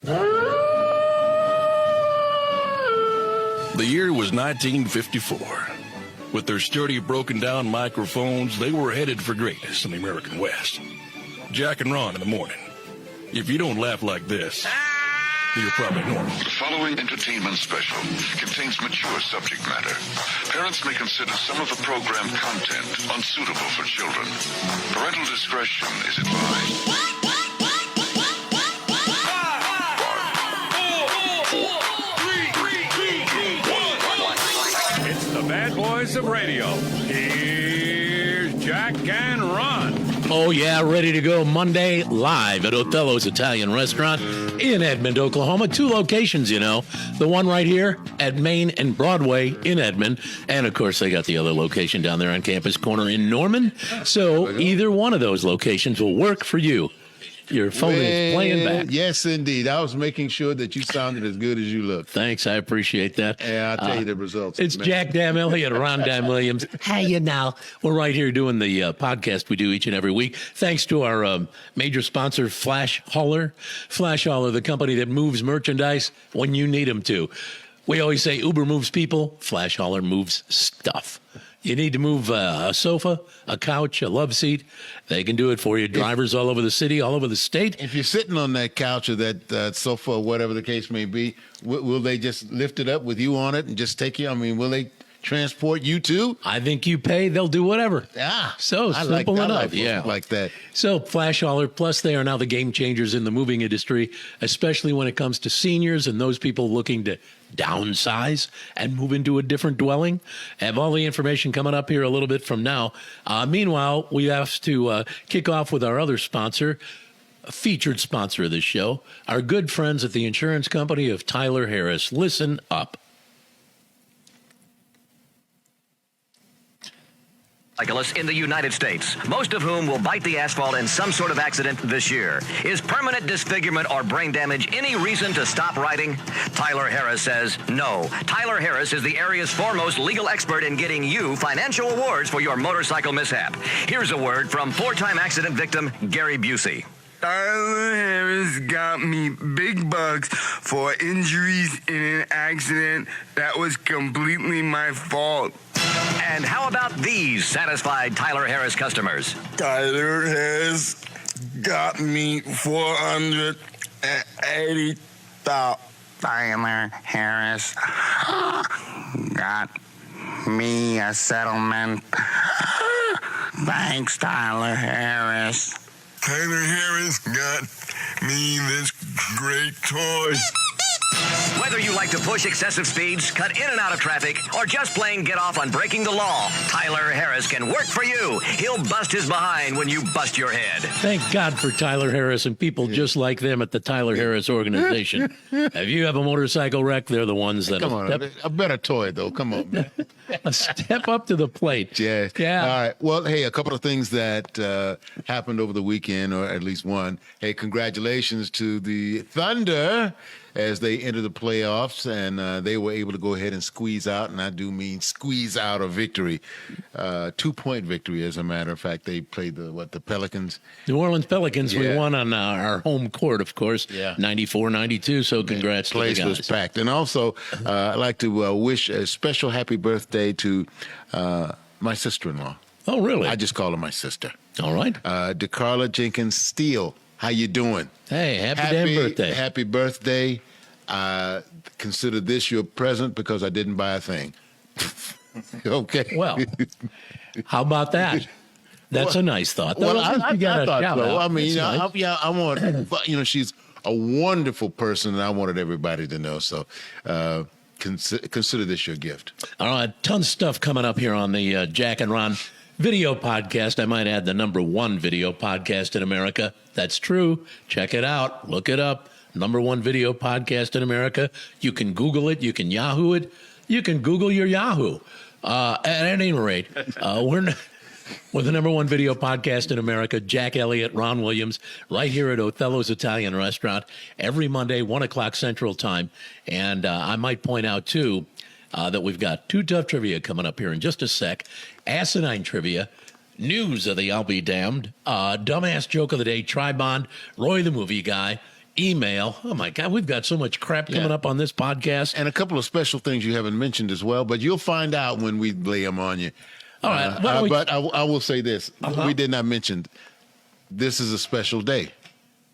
The year was 1954. With their sturdy, broken-down microphones, they were headed for greatness in the American West. Jack and Ron in the morning. If you don't laugh like this, you're probably normal. The following entertainment special contains mature subject matter. Parents may consider some of the program content unsuitable for children. Parental discretion is advised. It's the bad boys of radio. Here's Jack and Ron. Oh, yeah, ready to go Monday live at Othello's Italian Restaurant in Edmond, Oklahoma. 2 locations, you know. The one right here at Main and Broadway in Edmond. And, of course, they got the other location down there on Campus Corner in Norman. So either one of those locations will work for you. Your phone is playing back. Yes, indeed. I was making sure that you sounded as good as you look. Thanks, I appreciate that. Yeah, I'll tell you the results. It's Jack Dam Elliott, Ron Dam Williams. Hey, you know, we're right here doing the podcast we do each and every week. Thanks to our major sponsor, Flash Hauler. Flash Hauler, the company that moves merchandise when you need them to. We always say Uber moves people. Flash Hauler moves stuff. You need to move a sofa, a couch, a love seat. They can do it for you. Drivers all over the city, all over the state. If you're sitting on that couch or that sofa or whatever the case may be, will they just lift it up with you on it and just take you? I mean, will they transport you too? I think you pay, they'll do whatever. So simple enough. Yeah, like that. So Flash Hauler, plus they are now the game changers in the moving industry, especially when it comes to seniors and those people looking to downsize and move into a different dwelling. I have all the information coming up here a little bit from now. Meanwhile, we have to kick off with our other sponsor, a featured sponsor of this show, our good friends at the insurance company of Tyler Harris. Listen up. Cyclists in the United States, most of whom will bite the asphalt in some sort of accident this year. Is permanent disfigurement or brain damage any reason to stop riding? Tyler Harris says no. Tyler Harris is the area's foremost legal expert in getting you financial awards for your motorcycle mishap. Here's a word from 4-time accident victim Gary Busey. Tyler Harris got me big bucks for injuries in an accident that was completely my fault. And how about these satisfied Tyler Harris customers? Tyler Harris got me $480,000. Tyler Harris got me a settlement. Thanks, Tyler Harris. Tyler Harris got me this great toy. Whether you like to push excessive speeds, cut in and out of traffic, or just plain get off on breaking the law, Tyler Harris can work for you. He'll bust his behind when you bust your head. Thank God for Tyler Harris and people just like them at the Tyler Harris organization. If you have a motorcycle wreck, they're the ones that a better toy, though. Come on, man. step up to the plate. Yeah. Yeah. All right. Well, hey, a couple of things that happened over the weekend, or at least one. Hey, congratulations to the Thunder as they enter the playoffs, and they were able to go ahead and squeeze out, and I do mean squeeze out a victory, 2-point victory, as a matter of fact. They played the Pelicans. New Orleans Pelicans. We won on our home court, of course, 94-92, so congrats to the guys. The place was packed. And also, I'd like to wish a special happy birthday to my sister-in-law. Oh, really? I just call her my sister. All right. DeCarla Jenkins Steele. How you doing? Hey, happy damn birthday. Happy birthday. Consider this your present because I didn't buy a thing. Okay. Well, how about that? That's a nice thought. Well, I thought so. Out. I mean, nice. I want, she's a wonderful person, and I wanted everybody to know. So consider this your gift. All right. Tons of stuff coming up here on the Jack and Ron video podcast. I might add the #1 video podcast in America. That's true. Check it out. Look it up. #1 video podcast in America. You can Google it. You can Yahoo it. You can Google your Yahoo. At any rate, we're the #1 video podcast in America. Jack Elliott, Ron Williams, right here at Othello's Italian Restaurant every Monday, 1 o'clock Central Time. And I might point out, too, that we've got 2 tough trivia coming up here in just a sec. Asinine trivia. News of the I'll Be Damned. Dumbass joke of the day, Tri-Bond, Roy the Movie Guy, email. Oh, my God. We've got so much crap coming up on this podcast. And a couple of special things you haven't mentioned as well, but you'll find out when we lay them on you. All right. But I will say this. We did not mention this is a special day.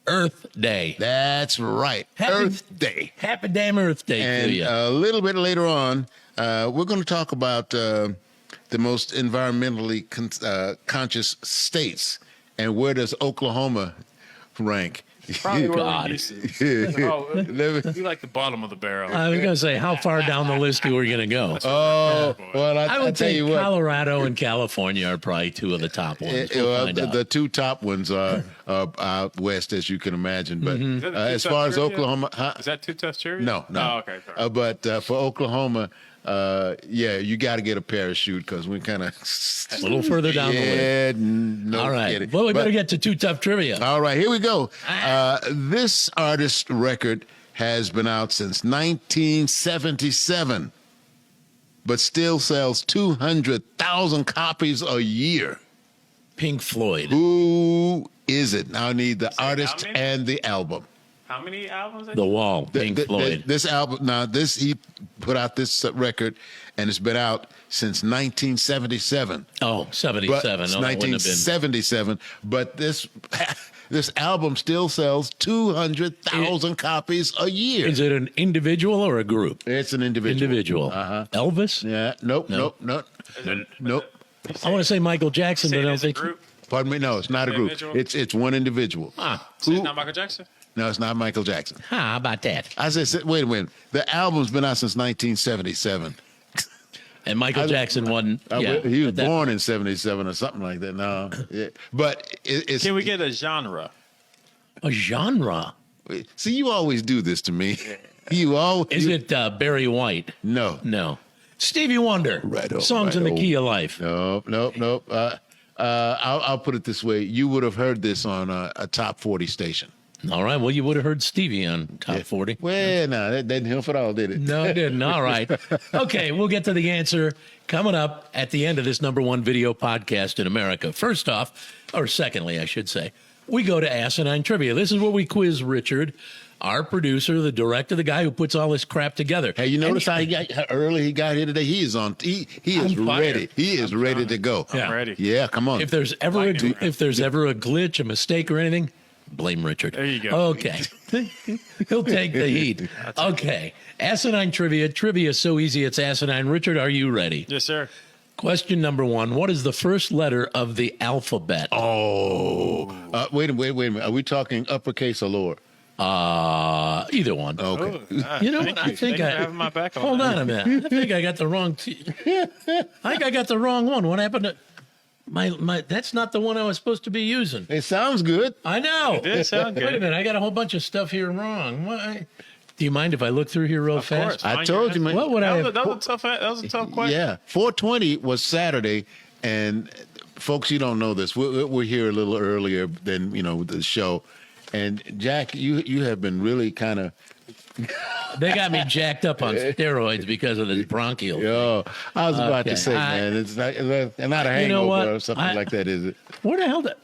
Earth Day. That's right. Earth Day. Happy damn Earth Day And to you. a little bit later on, we're going to talk about the most environmentally conscious states and where does Oklahoma rank? Probably where God. we used to. We like the bottom of the barrel. I was going to say, how far down the list are we going to go? Oh, well, I would tell say you what. Colorado and California are probably two of the top ones. We'll find out. The two top ones are out west, as you can imagine. But Is that as Two far Tough as Trivia? Oklahoma, Is that Two Tough Trivia? no. Oh, okay. Sorry. But for Oklahoma, you got to get a parachute because we're kind of A little further down the list. Yeah, no All right. kidding. Well, we But- better get to Too Tough Trivia. All right, here we go. This artist record has been out since 1977, but still sells 200,000 copies a year. Pink Floyd. Who is it? Now I need the artist how many? and the album. How many albums? The Wall. Pink Floyd. This album, he put out this record, and it's been out since 1977. Oh, 77. But Oh, it's that wouldn't have been. 1977. But this album still sells 200,000 copies a year. Is it an individual or a group? It's an individual. Individual. Elvis? Yeah. Nope. No. Nope. I want to say Michael Jackson, but I Say it don't as a think. group. Pardon me. No, it's not a group. Individual? It's one individual. So it's not Michael Jackson? No, it's not Michael Jackson. How about that? I said, wait a minute. The album's been out since 1977. And Michael Jackson wasn't. He was born in 77 or something like that. No. Yeah. But it's. Can we get a genre? A genre. See, you always do this to me. Is it Barry White? No. No. Stevie Wonder. Right on, Songs in right the on. Key of Life. Nope. I'll put it this way. You would have heard this on a top 40 station. All right. Well, you would have heard Stevie on Top 40. Well, no, that didn't help at all, did it? No, it didn't. All right. Okay, we'll get to the answer coming up at the end of this number one video podcast in America. First off, or secondly, I should say, we go to Asinine Trivia. This is where we quiz Richard, our producer, the director, the guy who puts all this crap together. Hey, you notice how early he got here today? He is on. He is I'm fired. ready. He is ready to go. I'm ready. Yeah, come on. If there's ever a glitch, a mistake, or anything, blame Richard. There you go. Okay. He'll take the heat. Okay. Asinine Trivia. Trivia is so easy, it's asinine. Richard, are you ready? Yes, sir. Question number one. What is the first letter of the alphabet? Wait a minute. Are we talking uppercase or lower? Either one. Okay. You know Thank what? you. I think Thank you for having my back on Hold that. on a minute. I think I got the wrong. I think I got the wrong one. What happened to my? That's not the one I was supposed to be using. It sounds good. I know. It did sound Wait a good. minute. I got a whole bunch of stuff here wrong. Do you mind if I look through here real Of fast? course. I Mind told you, your man. What would I have? That was a tough question. Yeah, 420 was Saturday, and folks, you don't know this. We're here a little earlier than the show, and Jack, you have been really kind of. They got me jacked up on steroids because of this bronchial. Yo, I was about Okay. to say, man, it's not a hangover You know what? or something like that, is it? Where the hell did?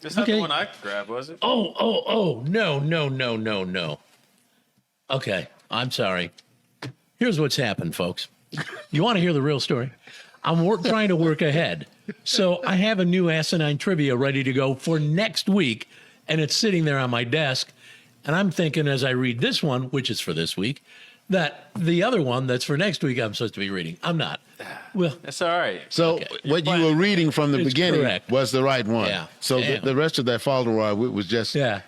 It's not Okay. the one I could grab, was it? Oh, no. Okay, I'm sorry. Here's what's happened, folks. You want to hear the real story? I'm trying to work ahead. So I have a new asinine trivia ready to go for next week, and it's sitting there on my desk. And I'm thinking as I read this one, which is for this week, that the other one that's for next week I'm supposed to be reading. I'm not. Well, It's all right. So what you were reading from the It's beginning correct. was the right one. Yeah. So Damn. the rest of that follow was just Yeah.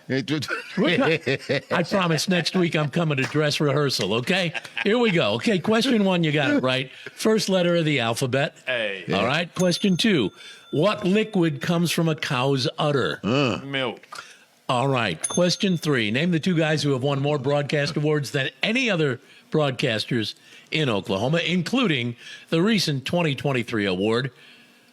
I promise next week I'm coming to dress rehearsal, okay? Here we go. Okay, question one, you got it right. First letter of the alphabet. Hey. All right, question two. What liquid comes from a cow's udder? Milk. All right, question three. Name the two guys who have won more broadcast awards than any other broadcasters in Oklahoma, including the recent 2023 award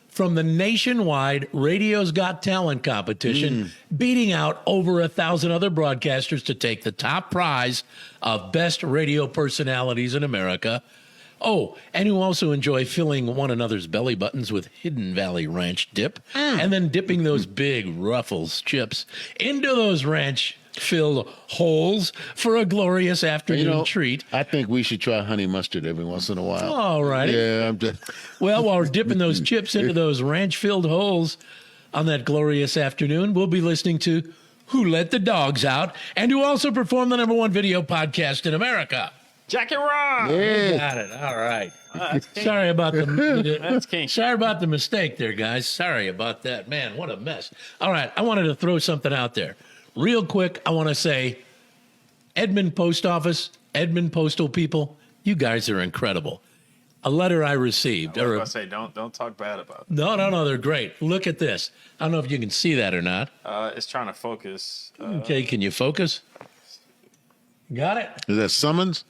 from the nationwide Radio's Got Talent competition, beating out over 1,000 other broadcasters to take the top prize of Best Radio Personalities in America. Oh, and who also enjoy filling one another's belly buttons with Hidden Valley Ranch dip and then dipping those big Ruffles chips into those ranch ranch-filled holes for a glorious afternoon treat. I think we should try honey mustard every once in a while. All righty. Yeah, I'm just. Well, while we're dipping those chips into those ranch-filled holes on that glorious afternoon, we'll be listening to Who Let the Dogs Out, and who also performed the #1 video podcast in America. Jack and Ron. You got it. All right. Sorry about the mistake there, guys. Sorry about that. Man, what a mess. All right, I wanted to throw something out there. Real quick, I want to say, Edmond Post Office, Edmond Postal people, you guys are incredible. A letter I received. I was going to say, don't talk bad about them. No, they're great. Look at this. I don't know if you can see that or not. It's trying to focus. Okay, can you focus? Got it? Is that summons?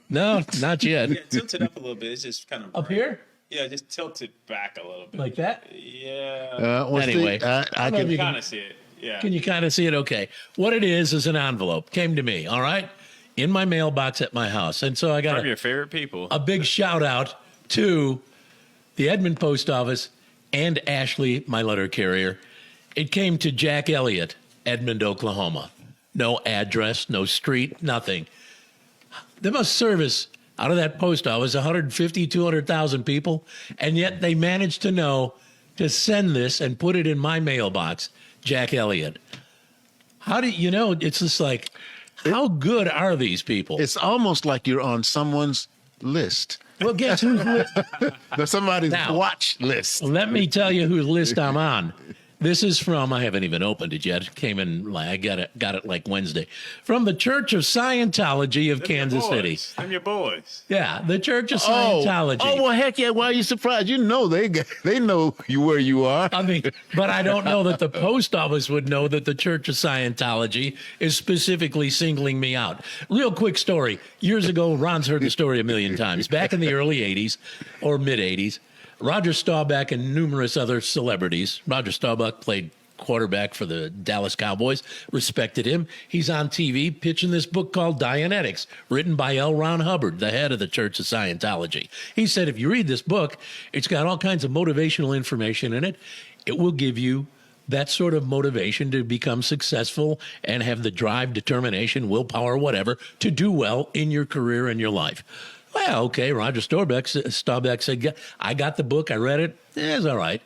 No, not yet. Yeah, tilt it up a little bit. It's just kind of Up here? Yeah, just tilt it back a little bit. Like that? Yeah. Anyway, I can kind of see it. Yeah. Can you kind of see it? Okay. What it is an envelope. Came to me, all right? In my mailbox at my house. And so I got From your favorite people. a big shout out to the Edmond Post Office and Ashley, my letter carrier. It came to Jack Elliott, Edmond, Oklahoma. No address, no street, nothing. They must service out of that post office 150, 200,000 people, and yet they managed to know to send this and put it in my mailbox, Jack Elliott. How do you know? It's just like, how good are these people? It's almost like you're on someone's list. Well, guess who's list? Somebody's Now, watch list. Let me tell you whose list I'm on. This is from, I haven't even opened it yet. It came in, I got it like Wednesday. From the Church of Scientology of Kansas City. Them your boys. Yeah, the Church of Scientology. Oh, well, heck yeah. Why are you surprised? You know they know you where you are. I mean, but I don't know that the post office would know that the Church of Scientology is specifically singling me out. Real quick story. Years ago, Ron's heard the story a million times. Back in the early 80s or mid 80s, Roger Staubach and numerous other celebrities. Roger Staubach played quarterback for the Dallas Cowboys, respected him. He's on TV pitching this book called Dianetics, written by L. Ron Hubbard, the head of the Church of Scientology. He said, if you read this book, it's got all kinds of motivational information in it. It will give you that sort of motivation to become successful and have the drive, determination, willpower, whatever, to do well in your career and your life. Well, okay, Roger Staubach said, I got the book, I read it, it's all right.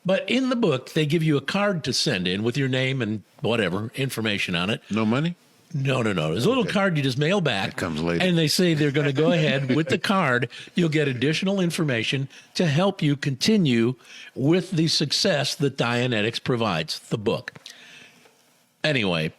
But in the book, they give you a card to send in with your name and whatever information on it. No money? No. There's a little card you just mail back. That comes later. And they say they're going to go ahead with the card. You'll get additional information to help you continue with the success that Dianetics provides, the book. Anyway,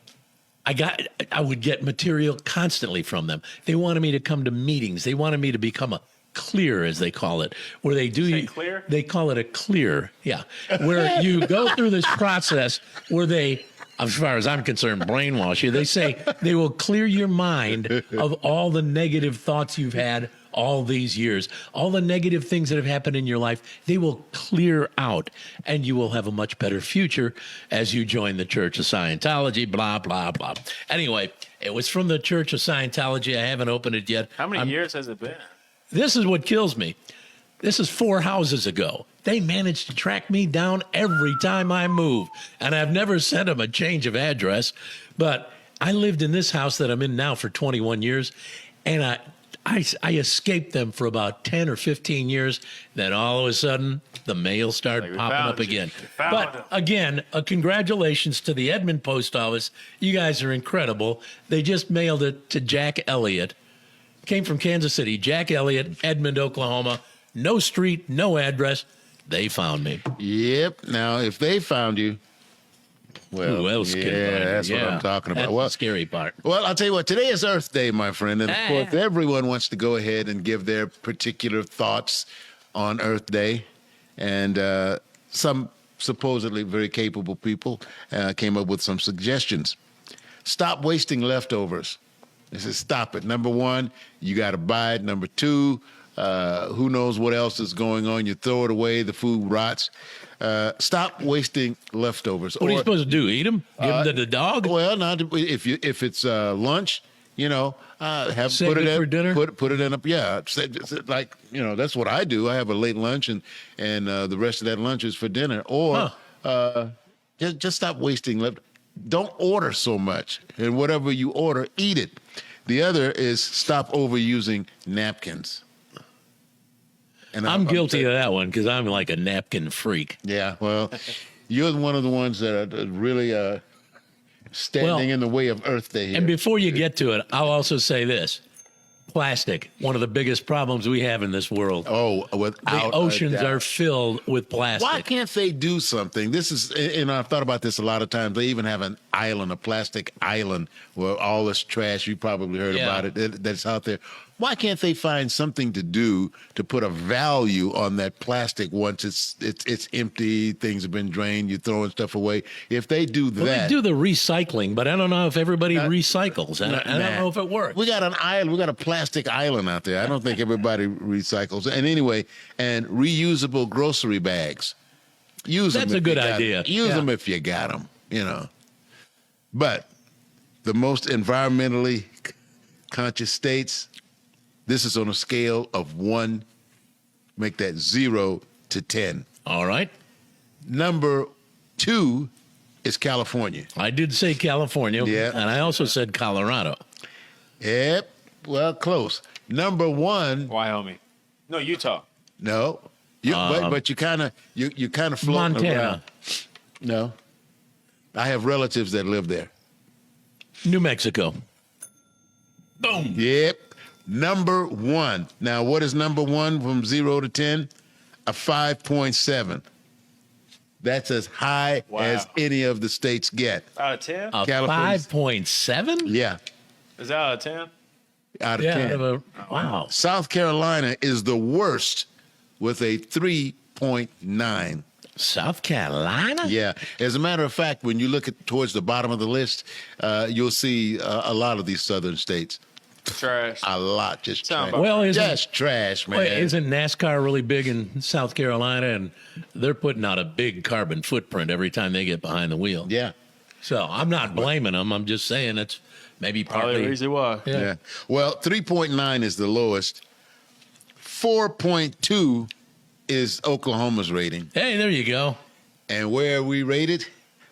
I would get material constantly from them. They wanted me to come to meetings. They wanted me to become a clear, as they call it, where they do. Clear? They call it a clear. Yeah. Where you go through this process where they, as far as I'm concerned, brainwash you. They say they will clear your mind of all the negative thoughts you've had all these years, all the negative things that have happened in your life. They will clear out, and you will have a much better future as you join the Church of Scientology, blah, blah, blah. Anyway, it was from the Church of Scientology. I haven't opened it yet. How many years has it been? This is what kills me. This is 4 houses ago. They managed to track me down every time I move, and I've never sent them a change of address, but I lived in this house that I'm in now for 21 years, and I escaped them for about 10 or 15 years. Then all of a sudden, the mail started popping up again. But again, congratulations to the Edmond Post Office. You guys are incredible. They just mailed it to Jack Elliott. Came from Kansas City. Jack Elliott, Edmond, Oklahoma. No street, no address. They found me. Yep. Now, if they found you, well, who else can find you? that's what I'm talking about. That's Well, the scary part. Well, I'll tell you what, today is Earth Day, my friend. And of course, everyone wants to go ahead and give their particular thoughts on Earth Day. And some supposedly very capable people came up with some suggestions. Stop wasting leftovers. They said, stop it. Number one, you got to buy it. Number two, who knows what else is going on? You throw it away, the food rots. Stop wasting leftovers. What are you supposed to do? Eat them? Give them to the dog? Well, not if it's lunch, have Save put it it in for dinner? Put it in like that's what I do. I have a late lunch and the rest of that lunch is for dinner. Or just stop wasting don't order so much, and whatever you order, eat it. The other is stop overusing napkins. And I'm guilty of that one because I'm like a napkin freak. Yeah, well, you're one of the ones that are really standing in the way of Earth Day here. And before you get to it, I'll also say this. Plastic, one of the biggest problems we have in this world. Oh, without the oceans are filled with plastic. Why can't they do something? This is, and I've thought about this a lot of times. They even have an island, a plastic island, where all this trash, you probably heard about it, that's out there. Why can't they find something to do to put a value on that plastic once it's empty, things have been drained, you're throwing stuff away? If they do that. Well, they do the recycling, but I don't know if everybody recycles. I don't know if it works. We got an island, we got a plastic island out there. I don't think everybody recycles. And anyway, and reusable grocery bags. Use them. That's a good idea. Use them if you got them, you know. But the most environmentally conscious states, this is on a scale of 1, make that 0 to 10. All right. Number 2 is California. I did say California, and I also said Colorado. Yep, well, close. Number 1. Wyoming. No, Utah. No. But you kind of floating Montana. around. No. I have relatives that live there. New Mexico. Boom. Yep. Number 1. Now, what is number 1 from 0 to 10? A 5.7. That's as high as any of the states get. Out of 10? A 5.7? Yeah. Is that out of 10? Out of 10. Wow. South Carolina is the worst with a 3.9. South Carolina? Yeah. As a matter of fact, when you look towards the bottom of the list, you'll see a lot of these southern states. Trash. A lot, just trash. Well, just trash, man. Isn't NASCAR really big in South Carolina? And they're putting out a big carbon footprint every time they get behind the wheel. Yeah. So I'm not blaming them. I'm just saying it's maybe partly the reason why. Yeah. Well, 3.9 is the lowest. 4.2 is Oklahoma's rating. Hey, there you go. And where are we rated?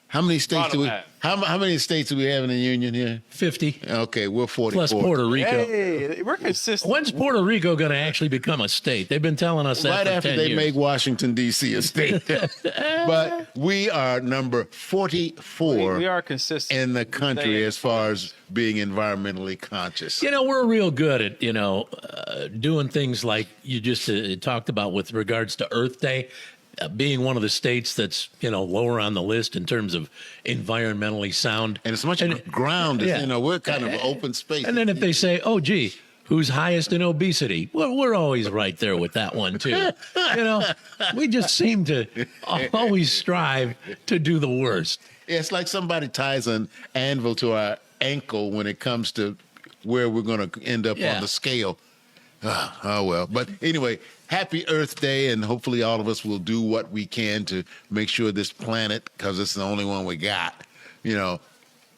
How many states do we? How many states do we have in the union here? 50. Okay, we're 44. Plus Puerto Rico. Hey, we're consistent. When's Puerto Rico going to actually become a state? They've been telling us that right for after 10 they years. make Washington D.C. a state. But we are number 44. We are consistent in the country as far as being environmentally conscious. You know, we're real good at doing things like you just talked about with regards to Earth Day. Being one of the states that's, lower on the list in terms of environmentally sound. And it's much ground, we're kind of open space. And then if they say, oh, gee, who's highest in obesity? Well, we're always right there with that one, too. We just seem to always strive to do the worst. It's like somebody ties an anvil to our ankle when it comes to where we're going to end up on the scale. Oh, well. But anyway, happy Earth Day, and hopefully all of us will do what we can to make sure this planet, because it's the only one we got,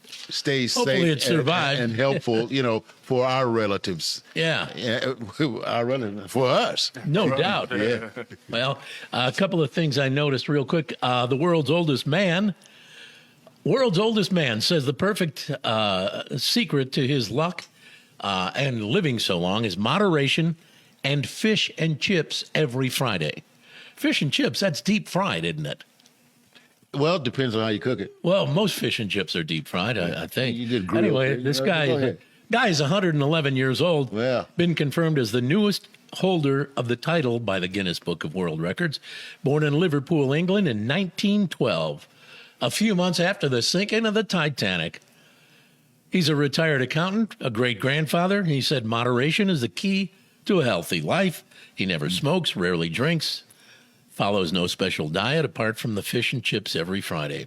stays Hopefully safe and helpful, for our relatives. Yeah. Our relatives, for us. No doubt. Yeah. Well, a couple of things I noticed real quick. The world's oldest man says the perfect secret to his luck and living so long is moderation and fish and chips every Friday. Fish and chips, that's deep fried, isn't it? Well, it depends on how you cook it. Well, most fish and chips are deep fried, I think. You did grill. Anyway, this guy is 111 years old. Yeah. Been confirmed as the newest holder of the title by the Guinness Book of World Records. Born in Liverpool, England in 1912, a few months after the sinking of the Titanic. He's a retired accountant, a great-grandfather. He said moderation is the key to a healthy life. He never smokes, rarely drinks, follows no special diet apart from the fish and chips every Friday.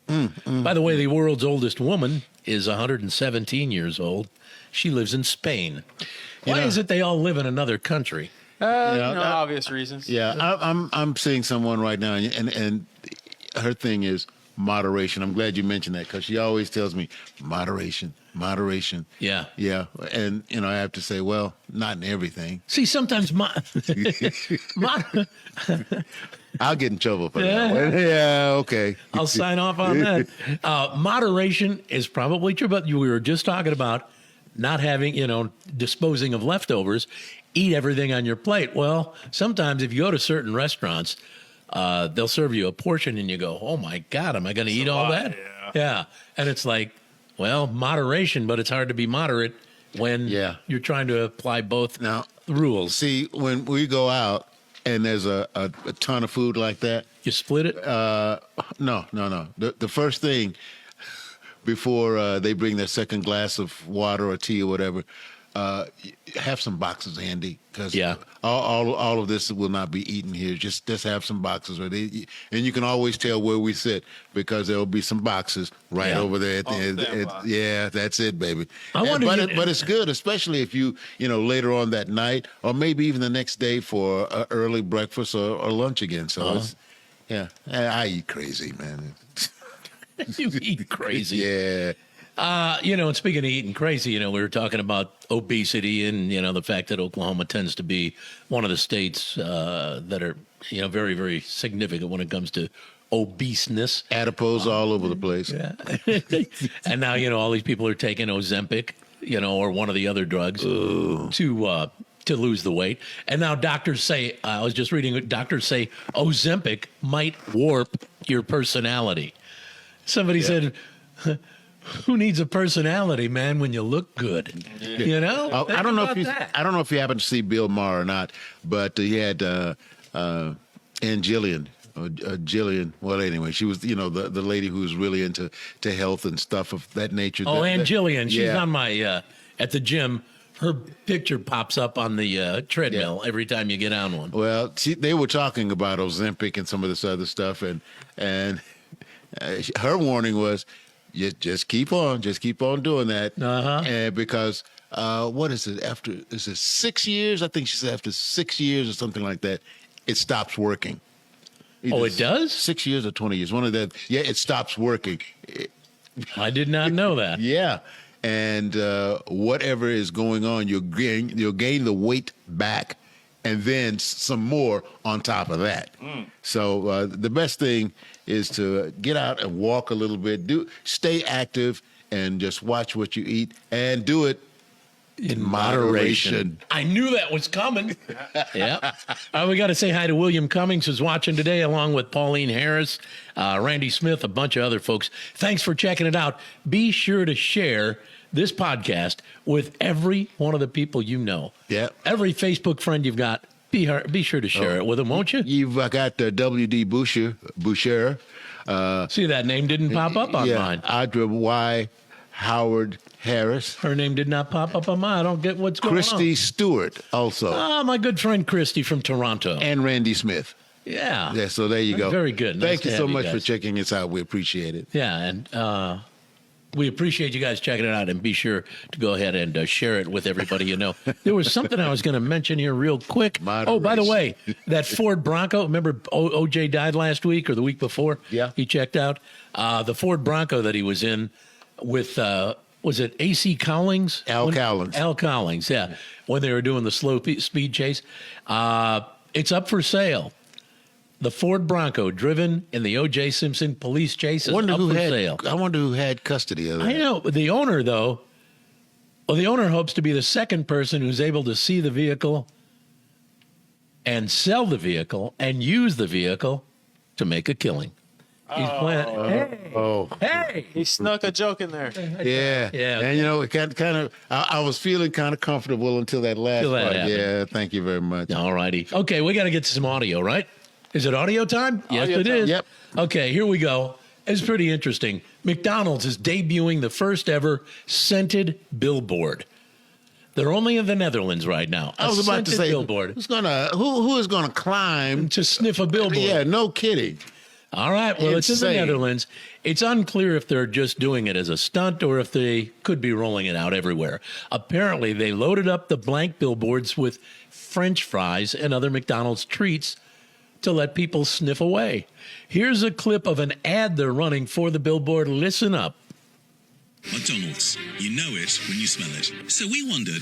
By the way, the world's oldest woman is 117 years old. She lives in Spain. Why is it they all live in another country? Obvious reasons. Yeah, I'm seeing someone right now, and her thing is moderation. I'm glad you mentioned that because she always tells me moderation. Yeah. Yeah. And, I have to say, well, not in everything. See, sometimes I'll get in trouble for that one. Yeah, okay. I'll sign off on that. Moderation is probably true, but we were just talking about not having, disposing of leftovers. Eat everything on your plate. Well, sometimes if you go to certain restaurants, they'll serve you a portion and you go, oh, my God, am I going to eat all that? Yeah. And it's like, well, moderation, but it's hard to be moderate when you're trying to apply both rules. See, when we go out and there's a ton of food like that. You split it? No. The first thing before they bring their second glass of water or tea or whatever, have some boxes handy because all of this will not be eaten here. Just have some boxes ready, and you can always tell where we sit because there will be some boxes right over there at the end. Yeah, that's it, baby. But it's good, especially if you later on that night or maybe even the next day for an early breakfast or lunch again. So I eat crazy, man. You eat crazy. Yeah. And speaking of eating crazy, we were talking about obesity and, the fact that Oklahoma tends to be one of the states that are, very, very significant when it comes to obeseness. Adipose all over the place. Yeah. And now, all these people are taking Ozempic, or one of the other drugs to lose the weight. And now doctors say, I was just reading, doctors say Ozempic might warp your personality. Somebody said... Who needs a personality, man, when you look good? I don't know if you happen to see Bill Maher or not, but he had Ann Jillian. Jillian. Well, anyway, she was the lady who was really into health and stuff of that nature. Oh, Ann Jillian. She's on my at the gym. Her picture pops up on the treadmill every time you get on one. Well, they were talking about Ozempic and some of this other stuff, and her warning was. Just keep on doing that. And because what is it? Is it 6 years? I think she said after 6 years or something like that, it stops working. Either it does? 6 years or 20 years. One of that. Yeah, it stops working. I did not know that. Yeah. And whatever is going on, you'll gain the weight back and then some more on top of that. So the best thing is to get out and walk a little bit, stay active, and just watch what you eat, and do it in moderation. I knew that was coming. Yeah. We got to say hi to William Cummings, who's watching today, along with Pauline Harris, Randy Smith, a bunch of other folks. Thanks for checking it out. Be sure to share this podcast with every one of the people you know. Yeah. Every Facebook friend you've got. Be sure to share it with them, won't you? You've got W.D. Boucher. See, that name didn't pop up on mine. Audra Y. Howard Harris. Her name did not pop up on mine. I don't get what's going on. Christy Stewart also. Oh, my good friend Christy from Toronto. And Randy Smith. Yeah. Yeah, so there you go. Very good. Thank you so much guys. for checking us out. We appreciate it. Yeah, and we appreciate you guys checking it out, and be sure to go ahead and share it with everybody you know. There was something I was going to mention here real quick. Moderation. Oh, by the way, that Ford Bronco, remember O.J. died last week or the week before? Yeah. He checked out. The Ford Bronco that he was in with, was it A.C. Cowlings? Al Cowlings. Al Cowlings, yeah. When they were doing the slow speed chase. It's up for sale. The Ford Bronco, driven in the O.J. Simpson police chase, is up for sale. I wonder who had custody of that. I know. The owner, though, the owner hopes to be the second person who's able to see the vehicle and sell the vehicle and use the vehicle to make a killing. He's Hey! He snuck a joke in there. Yeah. And, it kind of, I was feeling kind of comfortable until that last part. happened. Yeah, thank you very much. All righty. Okay, we got to get to some audio, right? Is it audio time? Yes, it is. Yep. Okay, here we go. It's pretty interesting. McDonald's is debuting the first ever scented billboard. They're only in the Netherlands right now. I was about to say, billboard. who is going to climb to sniff a billboard? Yeah, no kidding. All right, well, it's in the Netherlands. It's unclear if they're just doing it as a stunt or if they could be rolling it out everywhere. Apparently, they loaded up the blank billboards with French fries and other McDonald's treats to let people sniff away. Here's a clip of an ad they're running for the billboard. Listen up. McDonald's. You know it when you smell it. So we wondered,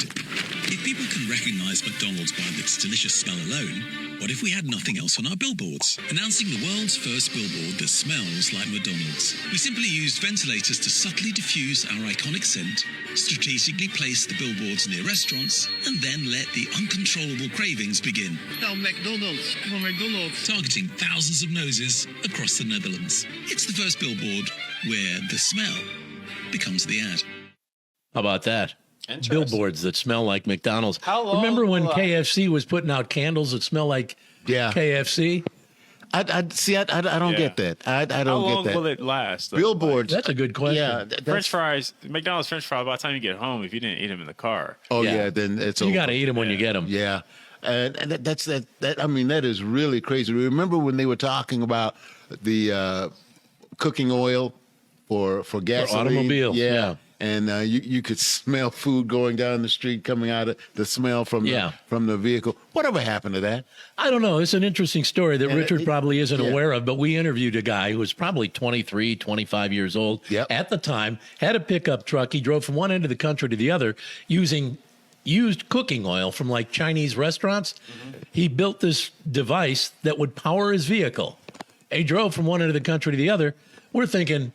if people can recognize McDonald's by its delicious smell alone, what if we had nothing else on our billboards? Announcing the world's first billboard that smells like McDonald's. We simply used ventilators to subtly diffuse our iconic scent, strategically placed the billboards near restaurants, and then let the uncontrollable cravings begin. Oh, McDonald's. Oh, McDonald's. Targeting thousands of noses across the Netherlands. It's the first billboard where the smell becomes the ad. How about that? Billboards that smell like McDonald's. How long Remember when will KFC was putting out candles that smell like KFC? I don't get that. I don't get that. How long will it last? Billboards. That's a good question. Yeah, French fries, McDonald's French fries, by the time you get home, if you didn't eat them in the car. Oh, yeah, then it's over. You got to eat them when you get them. Yeah. And I mean, that is really crazy. Remember when they were talking about the cooking oil for gasoline? For automobiles, yeah. And you could smell food going down the street, coming out of the smell from the vehicle. Whatever happened to that? I don't know. It's an interesting story that Richard probably isn't aware of, but we interviewed a guy who was probably 23, 25 years old at the time, had a pickup truck. He drove from one end of the country to the other using used cooking oil from like Chinese restaurants. Mm-hmm. He built this device that would power his vehicle. He drove from one end of the country to the other. We're thinking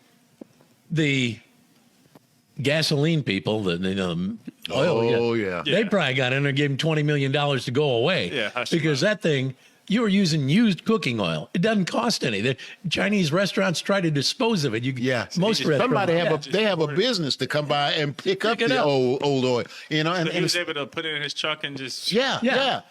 the gasoline people, the oil, they probably got in there, gave him $20 million to go away. Because that thing, you were using used cooking oil. It doesn't cost any. The Chinese restaurants try to dispose of it. Most restaurants, they have a business to come by and pick up the old oil. You know, and he was able to put it in his truck and just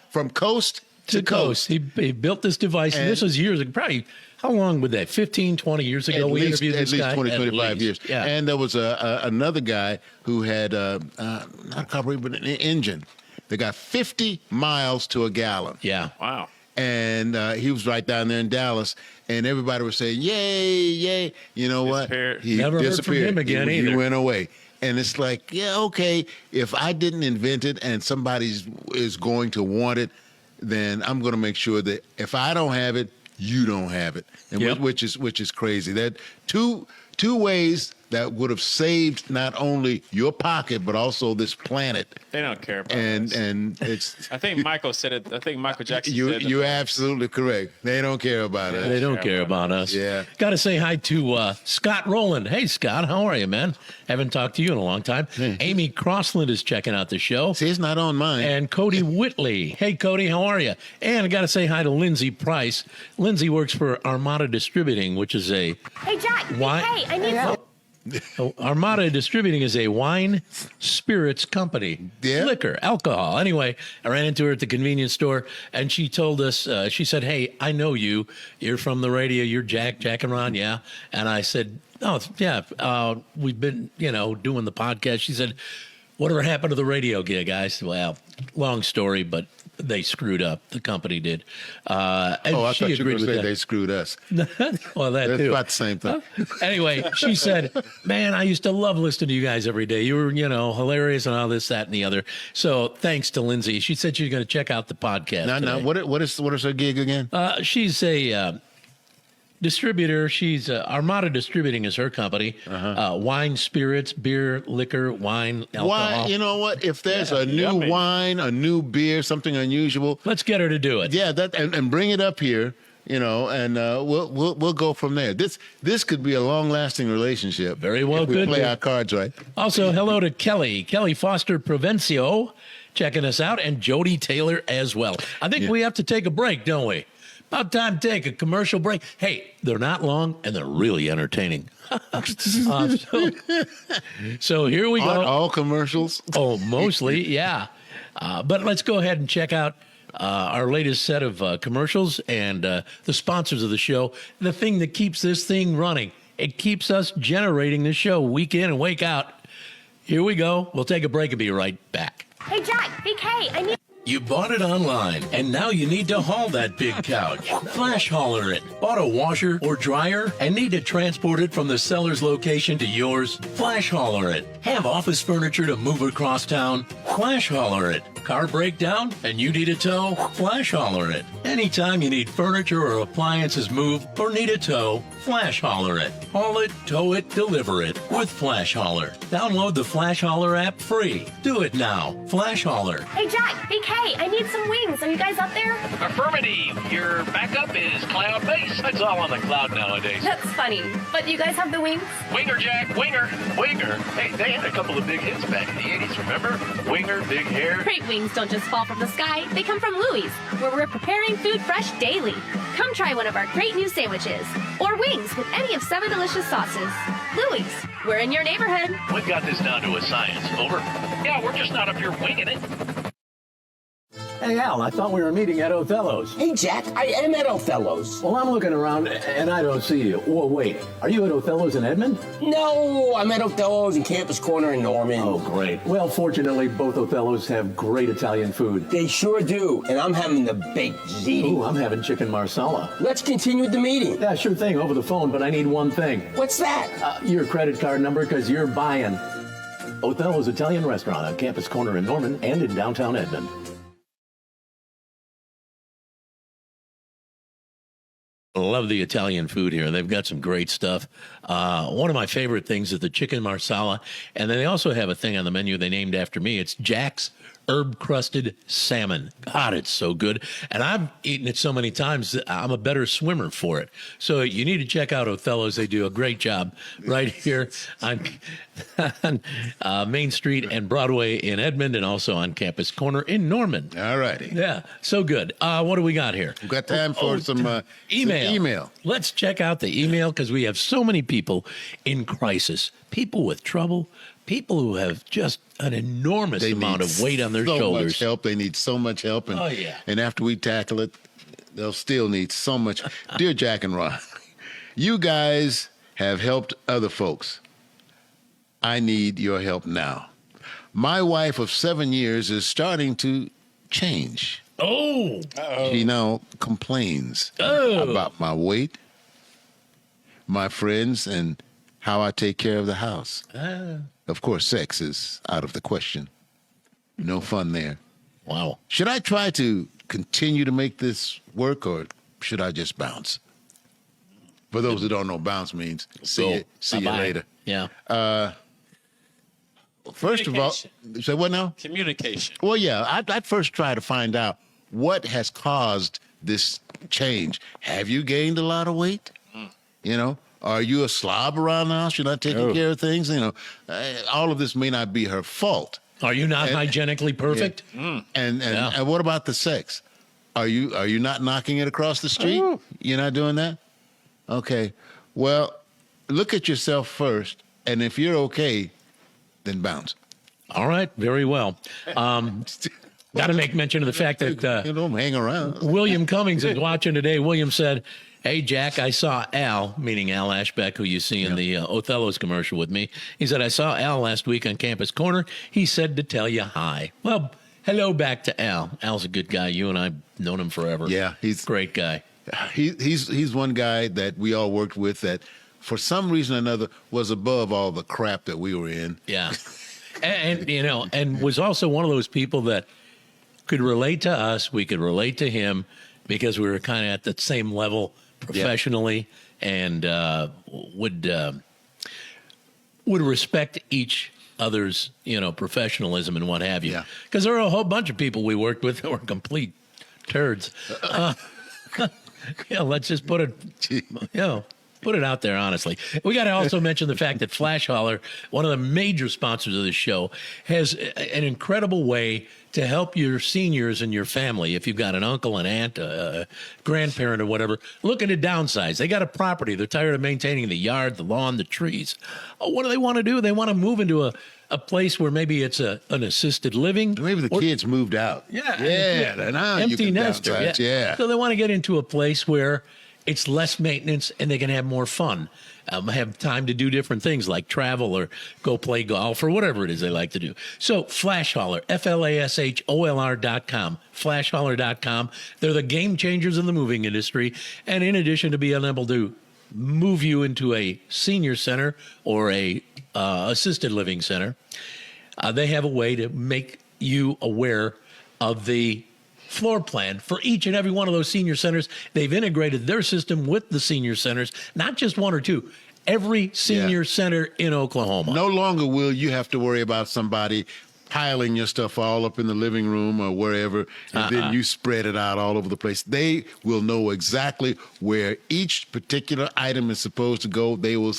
from coast to coast. He built this device, and this was years ago, probably. How long would that? 15, 20 years ago? We interviewed this guy. At least 20, 25 years. Yeah. And there was another guy who had, not a carburetor, but an engine that got 50 miles to a gallon. Yeah. Wow. And he was right down there in Dallas, and everybody was saying, yay, yay. You know what? He never disappeared. Heard from him again either. He went away. And it's like, yeah, okay, if I didn't invent it and somebody is going to want it, then I'm going to make sure that if I don't have it, you don't have it, and which is crazy. That two ways that would have saved not only your pocket but also this planet. They don't care about us. And it's. I think Michael said it. I think Michael Jackson said it. You're absolutely correct. They don't care about us. They don't care about us. Yeah. Got to say hi to Scott Rowland. Hey, Scott, how are you, man? Haven't talked to you in a long time. Hey. Amy Crossland is checking out the show. See, it's not on mine. And Cody Whitley. Hey, Cody, how are you? And I got to say hi to Lindsay Price. Lindsay works for Armada Distributing, which is a... Hey, Jack. Hey, I need some... Armada Distributing is a wine spirits company, liquor, alcohol. Anyway, I ran into her at the convenience store, and she told us, she said, hey, I know you. You're from the radio. You're Jack and Ron, yeah? And I said, oh, yeah, we've been, doing the podcast. She said, whatever happened to the radio gig? I said, well, long story, but they screwed up. The company did. I thought you were going to say they screwed us. Well, that's about the same thing. Anyway, she said, man, I used to love listening to you guys every day. You were, hilarious and all this, that, and the other. So thanks to Lindsay. She said she's going to check out the podcast. Now, what is her gig again? She's a distributor. She's Armada Distributing is her company. Wine, spirits, beer, liquor, wine, alcohol. Why? You know what? If there's a new wine, a new beer, something unusual, let's get her to do it. Yeah, and bring it up here. And we'll go from there. This could be a long-lasting relationship. Very well, if we good. Play our cards right. Also, hello to Kelly Foster Provencio, checking us out, and Jody Taylor as well. I think we have to take a break, don't we? About time to take a commercial break. Hey, they're not long and they're really entertaining. So here we go. Aren't all commercials? Oh, mostly, yeah. But let's go ahead and check out our latest set of commercials and the sponsors of the show. The thing that keeps this thing running. It keeps us generating the show week in and week out. Here we go. We'll take a break and be right back. Hey, Jack, BK, I need... You bought it online, and now you need to haul that big couch. Flash hauler it. Bought a washer or dryer and need to transport it from the seller's location to yours? Flash hauler it. Have office furniture to move across town? Flash hauler it. Car breakdown and you need a tow? Flash hauler it. Anytime you need furniture or appliances moved or need a tow, Flash hauler it. Haul it, tow it, deliver it with Flash hauler. Download the Flash hauler app free. Do it now. Flash hauler. Hey, Jack, BK, I need some wings. Are you guys up there? Affirmative. Your backup is cloud-based. That's all on the cloud nowadays. That's funny. But you guys have the wings? Winger, Jack. Winger. Winger. Hey, they had a couple of big hits back in the 80s, remember? Winger, big hair. Great wings don't just fall from the sky. They come from Louie's, where we're preparing food fresh daily. Come try one of our great new sandwiches. Or wings with any of 7 delicious sauces. Louie's, we're in your neighborhood. We've got this down to a science. Over. Yeah, we're just not up here winging it. Hey, Al, I thought we were meeting at Othello's. Hey, Jack, I am at Othello's. Well, I'm looking around and I don't see you. Whoa, wait. Are you at Othello's in Edmond? No, I'm at Othello's in Campus Corner in Norman. Oh, great. Well, fortunately, both Othello's have great Italian food. They sure do, and I'm having the baked ziti. Ooh, I'm having chicken marsala. Let's continue the meeting. Yeah, sure thing, over the phone, but I need one thing. What's that? Your credit card number, because you're buying. Othello's Italian Restaurant on Campus Corner in Norman and in downtown Edmond. Love the Italian food here. They've got some great stuff. One of my favorite things is the chicken marsala. And then they also have a thing on the menu they named after me. It's Jack's herb-crusted salmon. God, it's so good. And I've eaten it so many times that I'm a better swimmer for it. So you need to check out Othello's. They do a great job right here on Main Street and Broadway in Edmond, and also on Campus Corner in Norman. All righty. Yeah, so good. What do we got here? We've got time for some email. Some email. Let's check out the email, because we have so many people in crisis, people with trouble, people who have just an enormous amount of weight on their shoulders. So much help. They need so much help. And, and after we tackle it, they'll still need so much. Dear Jack and Ron, you guys have helped other folks. I need your help now. My wife of 7 years is starting to change. Oh. Uh-oh. She now complains about my weight, my friends, and how I take care of the house. Of course, sex is out of the question. No fun there. Wow. Should I try to continue to make this work, or should I just bounce? For those who don't know, bounce means see you later. Yeah. First of all, say what now? Communication. Well, yeah, I'd first try to find out what has caused this change. Have you gained a lot of weight? You know, are you a slob around the house? You're not taking care of things? You know, all of this may not be her fault. Are you not hygienically perfect? Yeah. And what about the sex? Are you not knocking it across the street? You're not doing that? Okay. Well, look at yourself first, and if you're okay, then bounce. All right, very well. Got to make mention of the fact that you don't hang around. William Cummings is watching today. William said, "Hey, Jack, I saw Al," meaning Al Ashbeck, who you see in the Othello's commercial with me. He said, "I saw Al last week on Campus Corner. He said to tell you hi." Well, hello back to Al. Al's a good guy. You and I've known him forever. Yeah, he's a great guy. He's one guy that we all worked with that, for some reason or another, was above all the crap that we were in. Yeah. and you know, and was also one of those people that could relate to us. We could relate to him because we were kind of at the same level professionally, and would respect each other's, professionalism and what have you. Because there were a whole bunch of people we worked with that were complete turds. Let's just put it out there, honestly. We got to also mention the fact that Flash Hauler, one of the major sponsors of this show, has an incredible way to help your seniors and your family. If you've got an uncle, an aunt, a grandparent, or whatever, looking to downsize. They got a property. They're tired of maintaining the yard, the lawn, the trees. What do they want to do? They want to move into a place where maybe it's an assisted living. Maybe the kids moved out. Yeah. Now empty nester. Yeah. So they want to get into a place where it's less maintenance and they can have more fun. have time to do different things like travel or go play golf or whatever it is they like to do. So Flash Hauler, FLASHOLR.com, flashhauler.com. They're the game changers in the moving industry. And in addition to being able to move you into a senior center or a assisted living center, they have a way to make you aware of the floor plan for each and every one of those senior centers. They've integrated their system with the senior centers, not just one or two, every senior center in Oklahoma. No longer will you have to worry about somebody piling your stuff all up in the living room or wherever, and then you spread it out all over the place. They will know exactly where each particular item is supposed to go. They will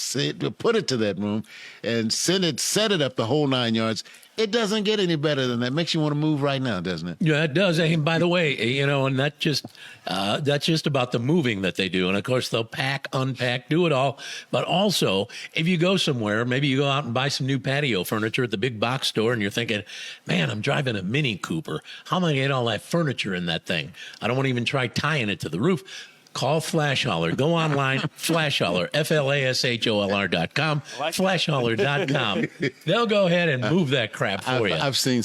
put it to that room and set it up the whole 9 yards. It doesn't get any better than that. Makes you want to move right now, doesn't it? Yeah, it does. And by the way, and that's just about the moving that they do. And of course, they'll pack, unpack, do it all. But also, if you go somewhere, maybe you go out and buy some new patio furniture at the big box store, and you're thinking, man, I'm driving a Mini Cooper. How am I going to get all that furniture in that thing? I don't want to even try tying it to the roof. Call Flash Hauler. Go online, Flash Hauler, FLASHOLR.com, flashhauler.com. They'll go ahead and move that crap for you. I've seen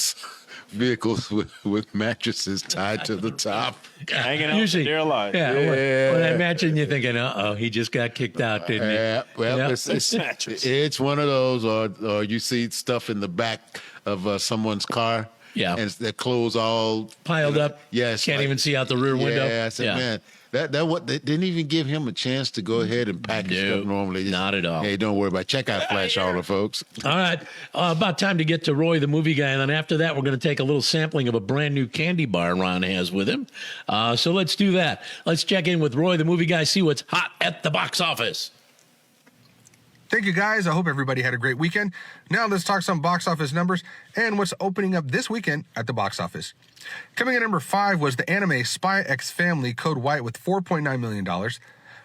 vehicles with mattresses tied to the top. Hanging out for dear life. Yeah. Well, I imagine you're thinking, he just got kicked out, didn't he? Well, it's one of those, or you see stuff in the back of someone's car. Yeah. And their clothes all piled up. Yes. Can't even see out the rear window. Yeah, I said, man. They didn't even give him a chance to go ahead and pack his stuff normally. Not at all. Hey, don't worry about it. Check out Flash Hauler, folks. All right. About time to get to Roy, the movie guy. And then after that, we're going to take a little sampling of a brand new candy bar Ron has with him. So let's do that. Let's check in with Roy, the movie guy, see what's hot at the box office. Thank you, guys. I hope everybody had a great weekend. Now let's talk some box office numbers and what's opening up this weekend at the box office. Coming in number 5 was the anime Spy X Family Code White with $4.9 million.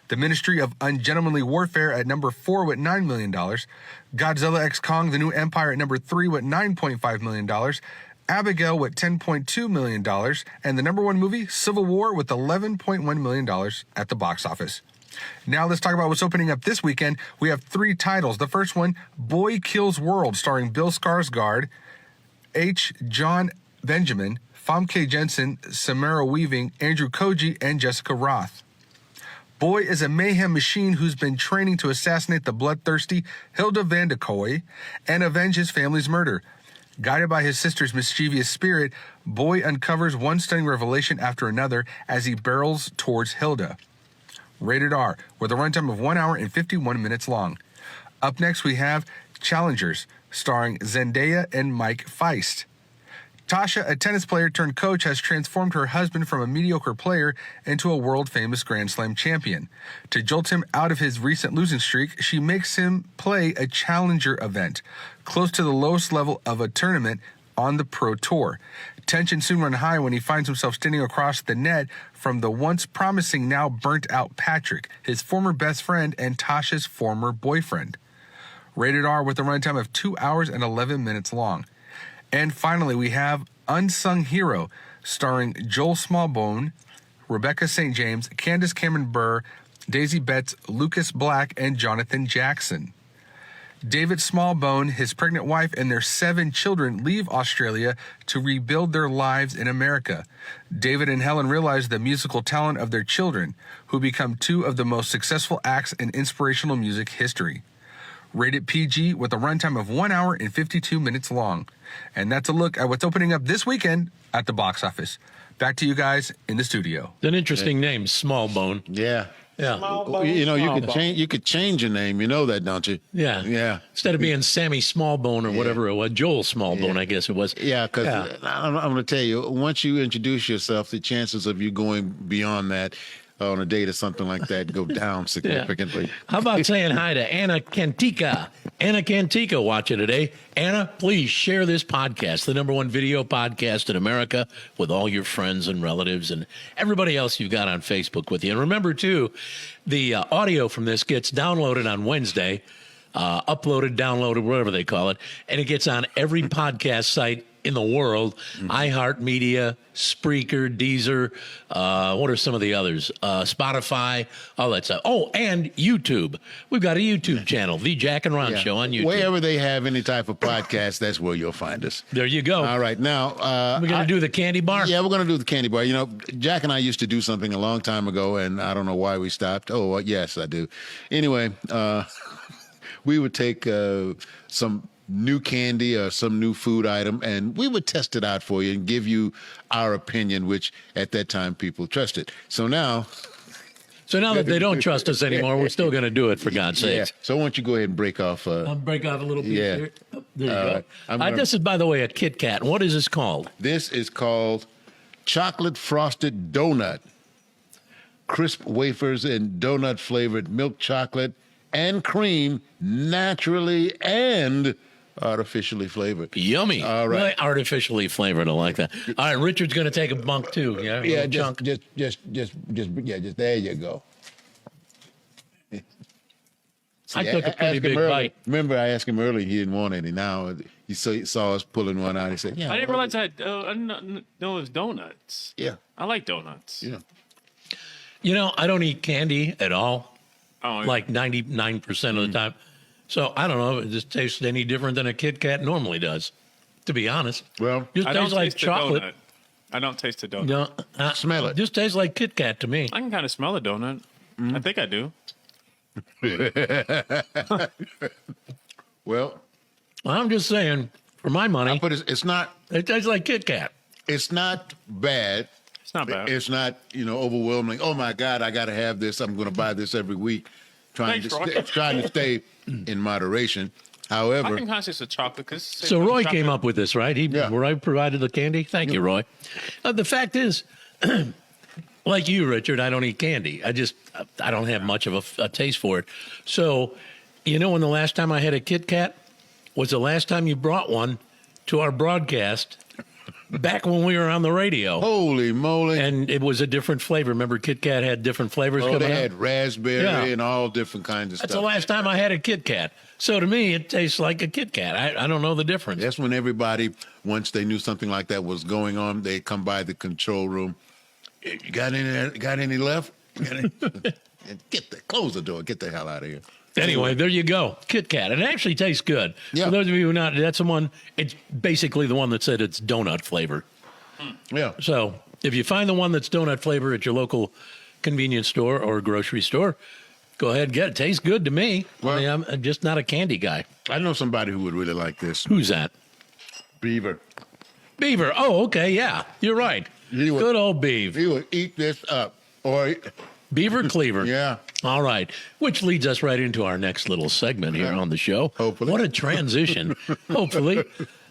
The Ministry of Ungentlemanly Warfare at number 4 with $9 million. Godzilla x Kong: The New Empire at number 3 with $9.5 million. Abigail with $10.2 million. And the number 1 movie, Civil War, with $11.1 million at the box office. Now let's talk about what's opening up this weekend. We have 3 titles. The first one, Boy Kills World, starring Bill Skarsgård, H. John Benjamin, Famke Jensen, Samara Weaving, Andrew Koji, and Jessica Roth. Boy is a mayhem machine who's been training to assassinate the bloodthirsty Hilda Vandekoy and avenge his family's murder. Guided by his sister's mischievous spirit, Boy uncovers one stunning revelation after another as he barrels towards Hilda. Rated R, with a runtime of 1 hour and 51 minutes long. Up next, we have Challengers, starring Zendaya and Mike Feist. Tasha, a tennis player turned coach, has transformed her husband from a mediocre player into a world-famous Grand Slam champion. To jolt him out of his recent losing streak, she makes him play a challenger event, close to the lowest level of a tournament on the Pro Tour. Tension soon run high when he finds himself standing across the net from the once promising, now burnt-out Patrick, his former best friend and Tasha's former boyfriend. Rated R, with a runtime of 2 hours and 11 minutes long. And finally, we have Unsung Hero, starring Joel Smallbone, Rebecca St. James, Candace Cameron Bure, Daisy Betts, Lucas Black, and Jonathan Jackson. David Smallbone, his pregnant wife, and their 7 children leave Australia to rebuild their lives in America. David and Helen realize the musical talent of their children, who become 2 of the most successful acts in inspirational music history. Rated PG, with a runtime of 1 hour and 52 minutes long. And that's a look at what's opening up this weekend at the box office. Back to you guys in the studio. It's an interesting name, Smallbone. Yeah. Yeah. You could change your name. You know that, don't you? Yeah. Yeah. Instead of being Sammy Smallbone or whatever it was, Joel Smallbone, I guess it was. Yeah, because I'm going to tell you, once you introduce yourself, the chances of you going beyond that on a date or something like that go down significantly. How about saying hi to Anna Cantica? Anna Cantica watching today. Anna, please share this podcast, the #1 video podcast in America, with all your friends and relatives and everybody else you've got on Facebook with you. And remember, too, the audio from this gets downloaded on Wednesday, uploaded, downloaded, whatever they call it, and it gets on every podcast site in the world. iHeartMedia, Spreaker, Deezer. What are some of the others? Spotify, all that stuff. Oh, and YouTube. We've got a YouTube channel, The Jack and Ron Show on YouTube. Wherever they have any type of podcast, that's where you'll find us. There you go. All right. Now, we're going to do the candy bar? Yeah, we're going to do the candy bar. You know, Jack and I used to do something a long time ago, and I don't know why we stopped. Oh, yes, I do. Anyway, we would take some new candy or some new food item, and we would test it out for you and give you our opinion, which at that time people trusted. So now that they don't trust us anymore, we're still going to do it, for God's sakes. So why don't you go ahead and break off? I'll break off a little piece here. Oh, there you go. This is, by the way, a Kit Kat. What is this called? This is called Chocolate Frosted Donut. Crisp wafers and donut-flavored milk chocolate and cream, naturally and artificially flavored. Yummy. All right. Really artificially flavored. I like that. All right, Richard's going to take a bunk too. Yeah. Yeah. Just there you go. See, I took a pretty big bite. Remember, I asked him earlier. He didn't want any. Now he saw us pulling one out. He said, "Yeah." I didn't realize I didn't know it was donuts. Yeah. I like donuts. Yeah. You know, I don't eat candy at all. Oh, yeah. Like 99% of the time. So I don't know if it just tastes any different than a Kit Kat normally does, to be honest. Well, just tastes like chocolate. I don't taste the donut. No, smell it. Just tastes like Kit Kat to me. I can kind of smell a donut. I think I do. Well, I'm just saying, for my money, but it's not. It tastes like Kit Kat. It's not bad. It's not bad. It's not, overwhelming. Oh my God, I got to have this. I'm going to buy this every week. Trying to stay in moderation. However, I can kind of taste the chocolate. So Roy came up with this, right? Roy provided the candy. Thank you, Roy. The fact is, like you, Richard, I don't eat candy. I don't have much of a taste for it. So, when the last time I had a Kit Kat was the last time you brought one to our broadcast back when we were on the radio. Holy moly. And it was a different flavor. Remember, Kit Kat had different flavors coming out? They had raspberry and all different kinds of stuff. That's the last time I had a Kit Kat. So to me, it tastes like a Kit Kat. I don't know the difference. That's when everybody, once they knew something like that was going on, they'd come by the control room. You got any left? Close the door. Get the hell out of here. Anyway, there you go. Kit Kat. It actually tastes good. Yeah. For those of you who are not, that's the one, it's basically the one that said it's donut flavor. Yeah. So if you find the one that's donut flavor at your local convenience store or grocery store, go ahead and get it. Tastes good to me. Well, I'm just not a candy guy. I know somebody who would really like this. Who's that? Beaver. Beaver. Oh, okay. Yeah, you're right. Good old Beaver. He would eat this up. Or Beaver Cleaver. Yeah. All right. Which leads us right into our next little segment here on the show. Hopefully. What a transition. Hopefully.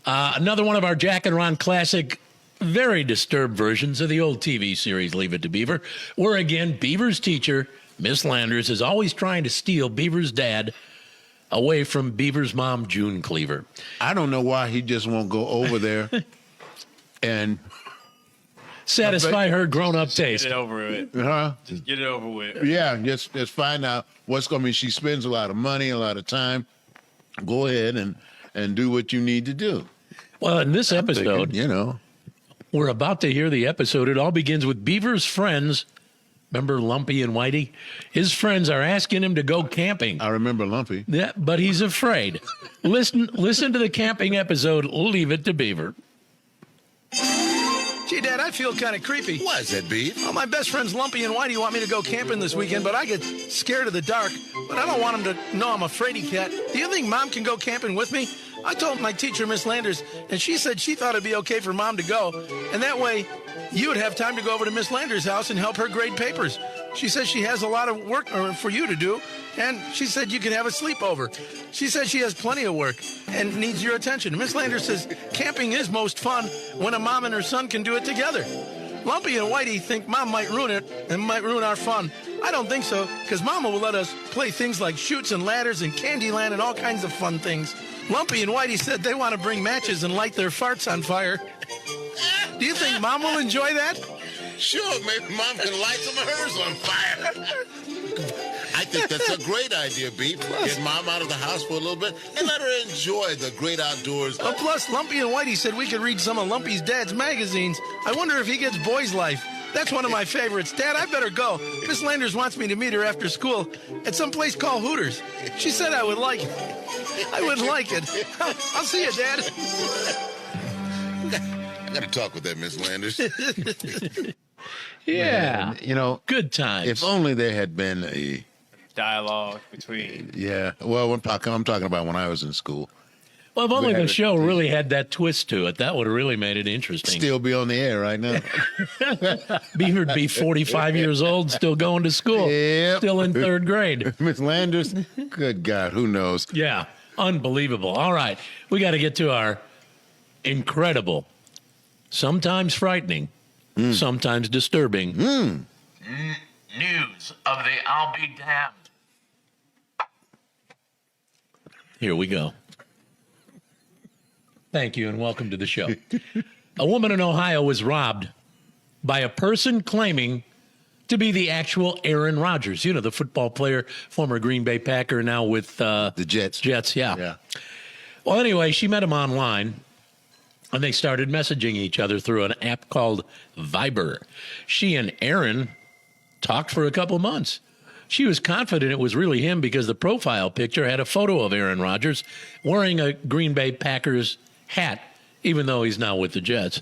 Another one of our Jack and Ron classic, very disturbed versions of the old TV series, Leave It to Beaver, where again, Beaver's teacher, Miss Landers, is always trying to steal Beaver's dad away from Beaver's mom, June Cleaver. I don't know why he just won't go over there and satisfy her grown-up taste. Get it over with. Huh? Just get it over with. Yeah, just find out what's going to be. She spends a lot of money, a lot of time. Go ahead and do what you need to do. Well, in this episode, we're about to hear the episode. It all begins with Beaver's friends. Remember Lumpy and Whitey? His friends are asking him to go camping. I remember Lumpy. Yeah, but he's afraid. Listen to the camping episode. Leave It to Beaver. Gee, Dad, I feel kind of creepy. Why is that, Beef? Well, my best friends Lumpy and Whitey want me to go camping this weekend, but I get scared of the dark. But I don't want them to know I'm a fraidy cat. Do you think Mom can go camping with me? I told my teacher, Miss Landers, and she said she thought it'd be okay for Mom to go. And that way, you would have time to go over to Miss Landers' house and help her grade papers. She says she has a lot of work for you to do, and she said you can have a sleepover. She says she has plenty of work and needs your attention. Miss Landers says camping is most fun when a mom and her son can do it together. Lumpy and Whitey think Mom might ruin it and might ruin our fun. I don't think so, because Mama will let us play things like chutes and ladders and Candyland and all kinds of fun things. Lumpy and Whitey said they want to bring matches and light their farts on fire. Do you think Mom will enjoy that? Sure, maybe Mom can light some of hers on fire. I think that's a great idea, Beef. Get Mom out of the house for a little bit and let her enjoy the great outdoors. Plus, Lumpy and Whitey said we could read some of Lumpy's dad's magazines. I wonder if he gets Boy's Life. That's one of my favorites. Dad, I better go. Miss Landers wants me to meet her after school at some place called Hooters. She said I would like it. I would like it. I'll see you, Dad. I got to talk with that Miss Landers. Yeah. Man, good times. If only there had been a dialogue between. Yeah. Well, I'm talking about when I was in school. Well, if only the show really had that twist to it, that would have really made it interesting. Still be on the air right now. Beaver'd be 45 years old, still going to school. Yep. Still in third grade. Miss Landers, good God, who knows? Yeah, unbelievable. All right, we got to get to our incredible, sometimes frightening, sometimes disturbing news of the I'll Be Damned. Here we go. Thank you and welcome to the show. A woman in Ohio was robbed by a person claiming to be the actual Aaron Rodgers, the football player, former Green Bay Packer, now with the Jets. Jets, yeah. Well, anyway, she met him online, and they started messaging each other through an app called Viber. She and Aaron talked for a couple months. She was confident it was really him because the profile picture had a photo of Aaron Rodgers wearing a Green Bay Packers hat, even though he's now with the Jets.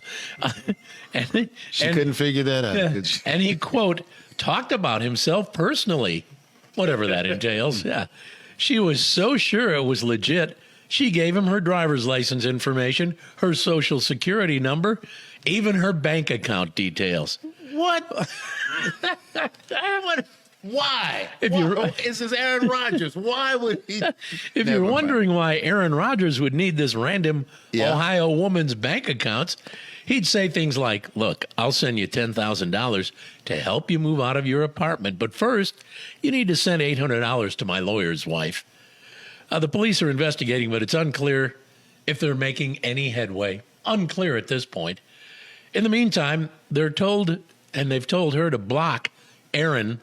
She couldn't figure that out. And he, quote, talked about himself personally, whatever that entails. Yeah. She was so sure it was legit, she gave him her driver's license information, her social security number, even her bank account details. What? Why? This is Aaron Rodgers. Why would he? If you're wondering why Aaron Rodgers would need this random Ohio woman's bank accounts, he'd say things like, look, I'll send you $10,000 to help you move out of your apartment. But first, you need to send $800 to my lawyer's wife. The police are investigating, but it's unclear if they're making any headway. Unclear at this point. In the meantime, they've told her to block Aaron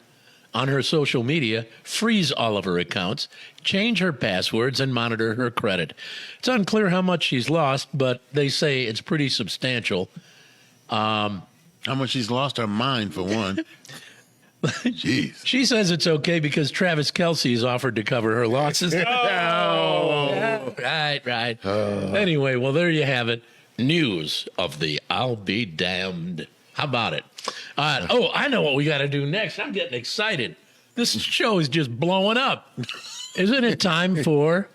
on her social media, freeze all of her accounts, change her passwords, and monitor her credit. It's unclear how much she's lost, but they say it's pretty substantial. How much she's lost her mind, for one. Jeez. She says it's okay because Travis Kelce has offered to cover her losses. Right. Anyway, well, there you have it. News of the I'll Be Damned. How about it? I know what we got to do next. I'm getting excited. This show is just blowing up. Isn't it time for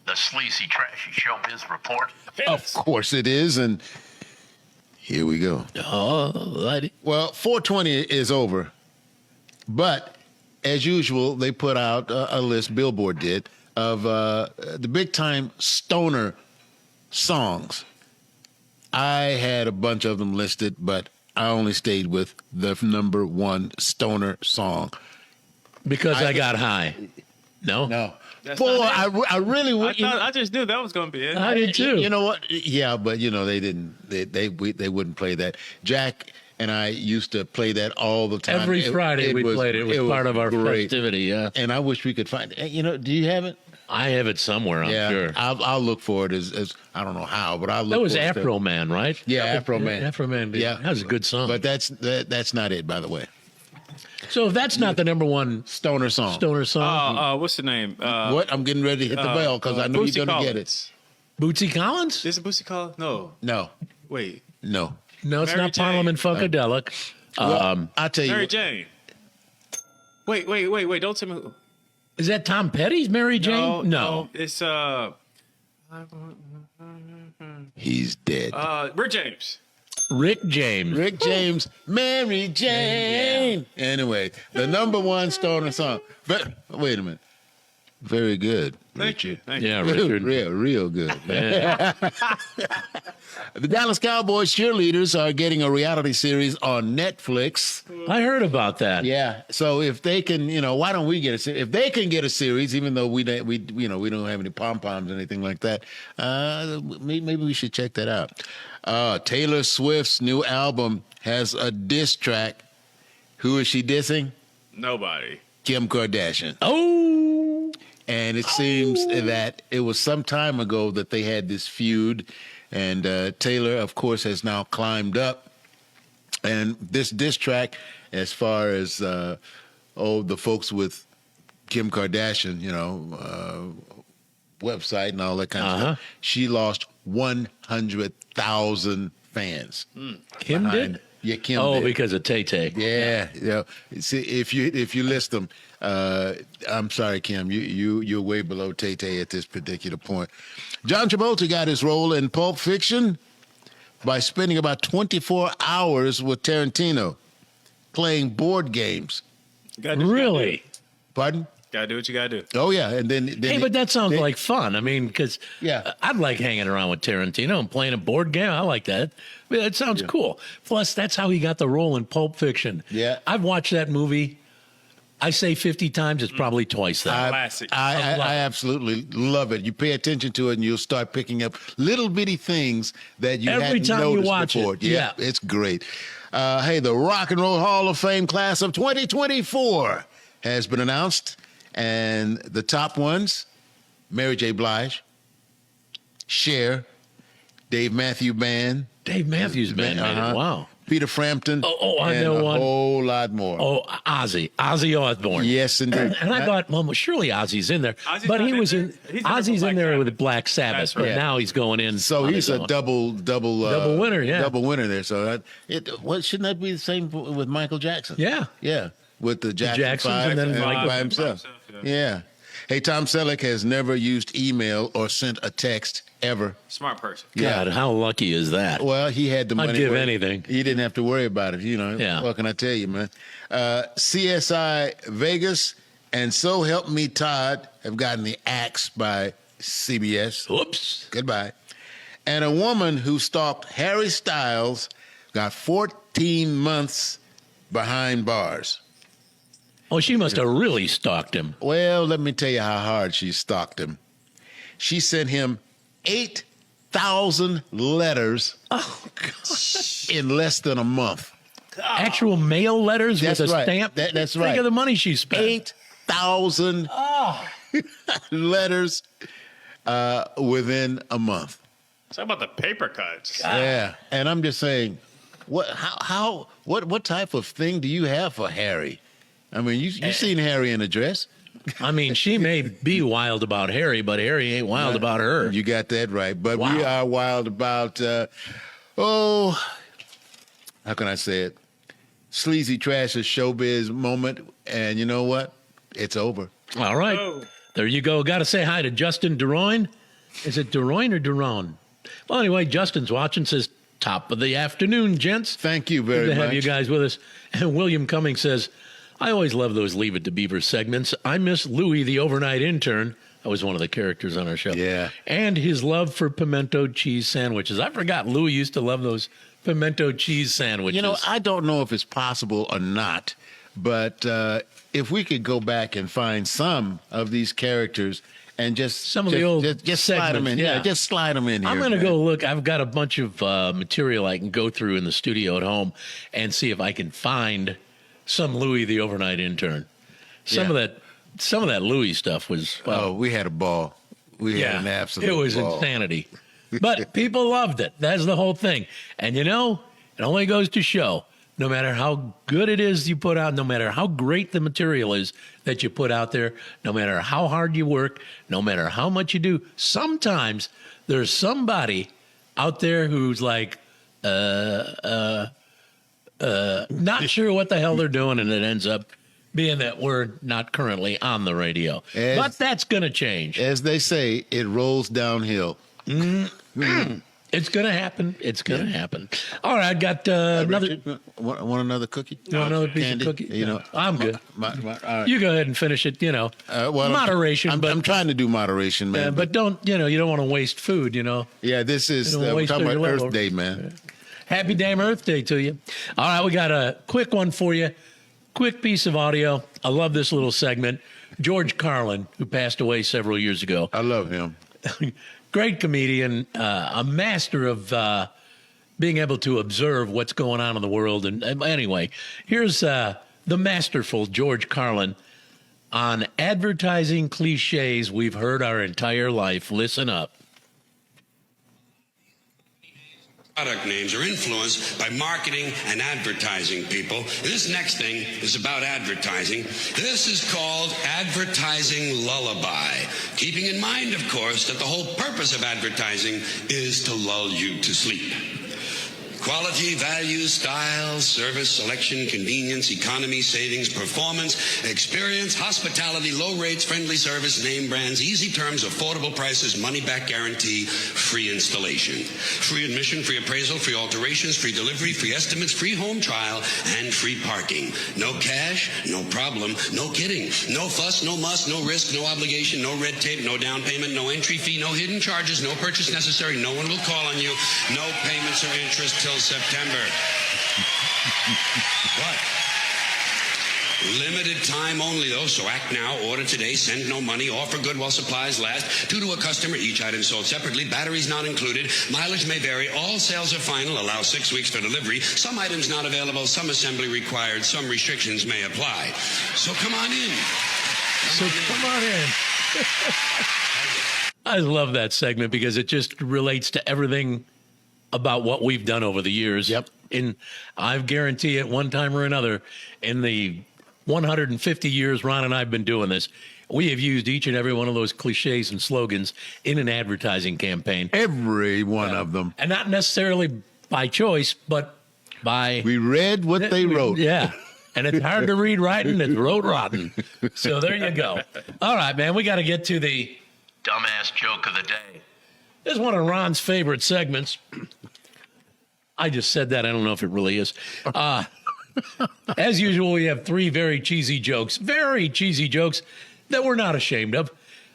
the Sleazy Trashy Showbiz Report? Of course it is, and here we go. Alrighty. Well, 420 is over, but as usual, they put out a list, Billboard did, of the big-time stoner songs. I had a bunch of them listed, but I only stayed with the number one stoner song. Because I got high. No? Boy, I really would. I just knew that was going to be it. I did too. You know what? Yeah, but they didn't. They wouldn't play that. Jack and I used to play that all the time. Every Friday we played it. It was part of our festivity. Yeah. And I wish we could find it. Do you have it? I have it somewhere, I'm sure. I'll look for it as I don't know how, but I'll look for it. That was Afro Man, right? Yeah, Afro Man. Afro Man. Yeah. That was a good song. But that's not it, by the way. So if that's not the number one stoner song. What's the name? What? I'm getting ready to hit the bell because I know you're going to get it. Bootsy Collins? Is it Bootsy Collins? No. Wait. No. No, it's not Parliament Funkadelic. I'll tell you. Mary Jane. Wait. Don't tell me who. Is that Tom Petty's Mary Jane? No. It's he's dead. Rick James. Rick James, Mary Jane. Yeah. Anyway, the number one stoner song. But wait a minute. Very good. Thank you. Yeah, Richard. Real good. The Dallas Cowboys cheerleaders are getting a reality series on Netflix. I heard about that. Yeah. So if they can, why don't we get a series? If they can get a series, even though we don't have any pom-poms or anything like that, maybe we should check that out. Taylor Swift's new album has a diss track. Who is she dissing? Nobody. Kim Kardashian. Oh. And it seems that it was some time ago that they had this feud. And Taylor, of course, has now climbed up. And this diss track, as far as, the folks with Kim Kardashian, website and all that kind of stuff, she lost 100,000 fans. Kim did? Yeah, Kim. Oh, did. Because of Tay Tay. Yeah. See, if you list them, I'm sorry, Kim, you're way below Tay Tay at this particular point. John Travolta got his role in Pulp Fiction by spending about 24 hours with Tarantino playing board games. Really? Pardon? Gotta do what you gotta do. Oh yeah, and then hey, but that sounds like fun. I mean, because I'd like hanging around with Tarantino and playing a board game. I like that. I mean, that sounds cool. Plus, that's how he got the role in Pulp Fiction. Yeah, I've watched that movie. I say 50 times. It's probably twice that. Classic. I absolutely love it. You pay attention to it, and you'll start picking up little bitty things that you Every hadn't time you noticed watch before. it. Yeah, it's great. Hey, the Rock and Roll Hall of Fame class of 2024 has been announced. And the top ones, Mary J. Blige, Cher, Dave Matthews Band. Dave Matthews Band, wow. Peter Frampton. I and know a one. whole lot more. Oh, Ozzy Osbourne. Yes, indeed. And I thought, well, surely Ozzy's in there. But he was in. Ozzy's in there with Black Sabbath, but now he's going in. So he's a double winner, yeah. Double winner there. So shouldn't that be the same with Michael Jackson? Yeah. With the Jacksons 5 and then Michael by himself. Yeah. Hey, Tom Selleck has never used email or sent a text ever. Smart person. God, how lucky is that? Well, he had the money. I'd give anything. He didn't have to worry about it. Yeah. What can I tell you, man? CSI Vegas and So Help Me Todd have gotten the axe by CBS. Whoops. Goodbye. And a woman who stalked Harry Styles got 14 months behind bars. Oh, she must have really stalked him. Well, let me tell you how hard she stalked him. She sent him 8,000 letters in less than a month. Actual mail letters with a stamp? That's right. Think of the money she spent. 8,000 letters within a month. Talk about the paper cuts. Yeah, and I'm just saying, what type of thing do you have for Harry? I mean, you've seen Harry in a dress. I mean, she may be wild about Harry, but Harry ain't wild about her. You got that right. But we are wild about, how can I say it? Sleazy Trash's showbiz moment. And you know what? It's over. All right. Oh. There you go. Got to say hi to Justin Duroin. Is it Duroin or Duron? Well, anyway, Justin's watching, says, top of the afternoon, gents. Thank you very much. Good to have you guys with us. And William Cummings says, I always love those Leave It to Beavers segments. I miss Louie, the overnight intern. That was one of the characters on our show. Yeah. And his love for pimento cheese sandwiches. I forgot Louie used to love those pimento cheese sandwiches. You know, I don't know if it's possible or not, but if we could go back and find some of these characters and just some of the old just slide them in. Yeah, just slide them in here. I'm going to go look. I've got a bunch of material I can go through in the studio at home and see if I can find some Louie the overnight intern. Some of that Louie stuff was. Well, we had a ball. We had an absolute ball. It was insanity. But people loved it. That's the whole thing. And it only goes to show, no matter how good it is you put out, no matter how great the material is that you put out there, no matter how hard you work, no matter how much you do, sometimes there's somebody out there who's like, not sure what the hell they're doing, and it ends up being that we're not currently on the radio. But that's going to change. As they say, it rolls downhill. It's going to happen. It's going to happen. All right, I got another. Richard, want another cookie? You want another piece Candy? of cookie? I'm good. All right. You go ahead and finish it, moderation. I'm trying to do moderation, man. But don't, you don't want to waste food, Yeah, this is, we're talking about Earth Day, man. Happy damn Earth Day to you. All right, we got a quick one for you. Quick piece of audio. I love this little segment. George Carlin, who passed away several years ago. I love him. Great comedian, a master of being able to observe what's going on in the world. And anyway, here's the masterful George Carlin on advertising cliches we've heard our entire life. Listen up. Product names are influenced by marketing and advertising, people. This next thing is about advertising. This is called advertising lullaby. Keeping in mind, of course, that the whole purpose of advertising is to lull you to sleep. Quality, value, style, service, selection, convenience, economy, savings, performance, experience, hospitality, low rates, friendly service, name brands, easy terms, affordable prices, money-back guarantee, free installation. Free admission, free appraisal, free alterations, free delivery, free estimates, free home trial, and free parking. No cash, no problem, no kidding. No fuss, no muss, no risk, no obligation, no red tape, no down payment, no entry fee, no hidden charges, no purchase necessary, no one will call on you, no payments or interest till September. What? Limited time only, though, so act now, order today, send no money, offer good while supplies last, 2 to a customer, each item sold separately, batteries not included, mileage may vary, all sales are final, allow 6 weeks for delivery, some items not available, some assembly required, some restrictions may apply. So come on in. Come on in. I love that segment because it just relates to everything about what we've done over the years. Yep. I guarantee it, one time or another, in the 150 years Ron and I have been doing this, we have used each and every one of those cliches and slogans in an advertising campaign. Every one of them. And not necessarily by choice, but by... We read what they wrote. Yeah. And it's hard to read writing. It's wrote rotten. So there you go. All right, man. We got to get to the dumbass joke of the day. This is one of Ron's favorite segments. I just said that. I don't know if it really is. As usual, we have 3 very cheesy jokes that we're not ashamed of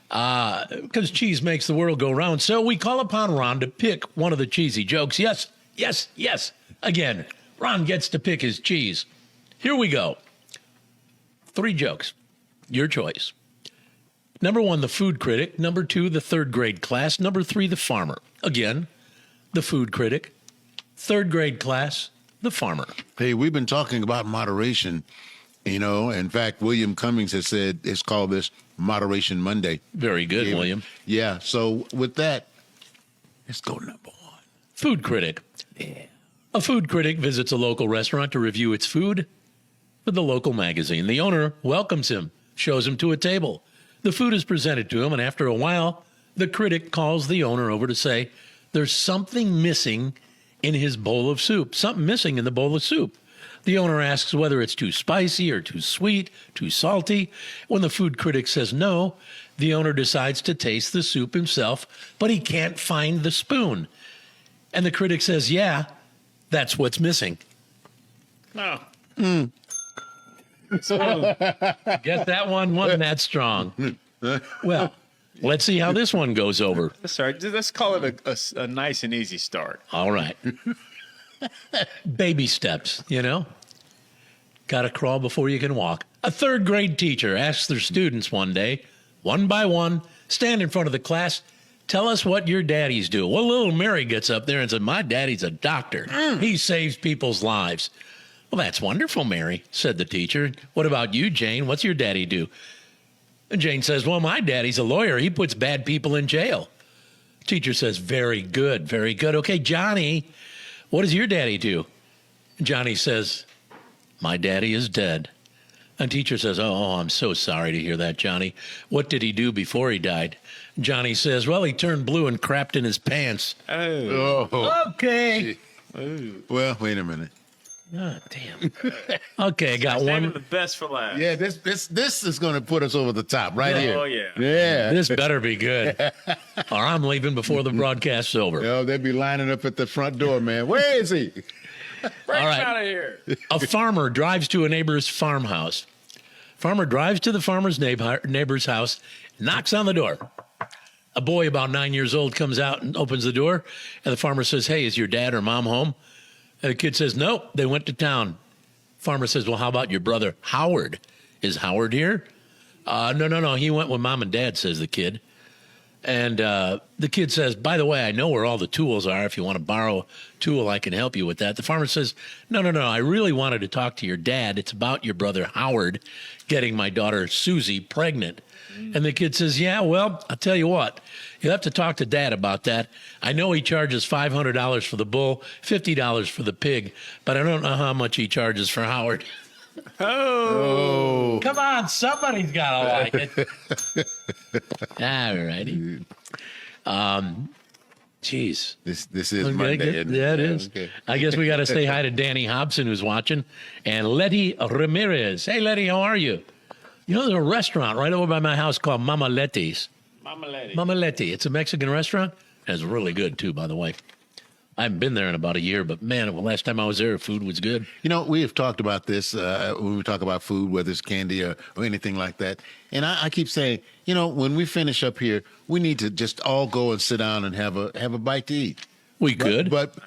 because cheese makes the world go round. So we call upon Ron to pick one of the cheesy jokes. Yes, yes, yes. Again, Ron gets to pick his cheese. Here we go. 3 jokes. Your choice. Number 1, the food critic. Number 2, the 3rd grade class. Number 3, the farmer. Again, the food critic, 3rd grade class, the farmer. Hey, we've been talking about moderation. You know, in fact, William Cummings has said it's called this Moderation Monday. Very good, William. Yeah. So with that, let's go number 1. Food critic. Yeah. A food critic visits a local restaurant to review its food for the local magazine. The owner welcomes him, shows him to a table. The food is presented to him, and after a while, the critic calls the owner over to say, there's something missing in his bowl of soup. Something missing in the bowl of soup. The owner asks whether it's too spicy or too sweet, too salty. When the food critic says no, the owner decides to taste the soup himself, but he can't find the spoon. And the critic says, yeah, that's what's missing. No. Get that one? Wasn't that strong? Well, let's see how this one goes over. Sorry, let's call it a nice and easy start. All right. Baby steps, you know? Got to crawl before you can walk. A 3rd grade teacher asks their students one day, one by one, stand in front of the class, tell us what your daddies do. Well, little Mary gets up there and says, my daddy's a doctor. He saves people's lives. Well, that's wonderful, Mary, said the teacher. What about you, Jane? What's your daddy do? And Jane says, well, my daddy's a lawyer. He puts bad people in jail. Teacher says, very good, very good. Okay, Johnny, what does your daddy do? Johnny says, my daddy is dead. And teacher says, oh, I'm so sorry to hear that, Johnny. What did he do before he died? Johnny says, well, he turned blue and crapped in his pants. Oh. Okay. Well, wait a minute. Oh, damn. Okay, I got Saving one. the best for last. Yeah, this is going to put us over the top right here. Oh, yeah. Yeah. This better be good, or I'm leaving before the broadcast's over. Oh, they'd be lining up at the front door, man. Where is he? Break All right. out of here. A farmer drives to a neighbor's farmhouse. Farmer drives to the farmer's neighbor's house, knocks on the door. A boy about 9 years old comes out and opens the door, and the farmer says, hey, is your dad or mom home? And the kid says, nope, they went to town. Farmer says, well, how about your brother, Howard? Is Howard here? No. He went with mom and dad, says the kid. And the kid says, by the way, I know where all the tools are. If you want to borrow a tool, I can help you with that. The farmer says, no, I really wanted to talk to your dad. It's about your brother Howard getting my daughter Susie pregnant. And the kid says, yeah, well, I'll tell you what. You'll have to talk to Dad about that. I know he charges $500 for the bull, $50 for the pig, but I don't know how much he charges for Howard. Oh. Come on, somebody's got to like it. All righty. Geez. This is Monday, isn't it? Yeah, it is. Okay. I guess we got to say hi to Danny Hobson, who's watching, and Letty Ramirez. Hey, Letty, how are you? You know, there's a restaurant right over by my house called Mama Letty's. Mama Letty. It's a Mexican restaurant. It's really good, too, by the way. I haven't been there in about a year, but, man, the last time I was there, food was good. You know, we have talked about this when we talk about food, whether it's candy or anything like that. And I keep saying, you know, when we finish up here, we need to just all go and sit down and have a bite to eat. We could. But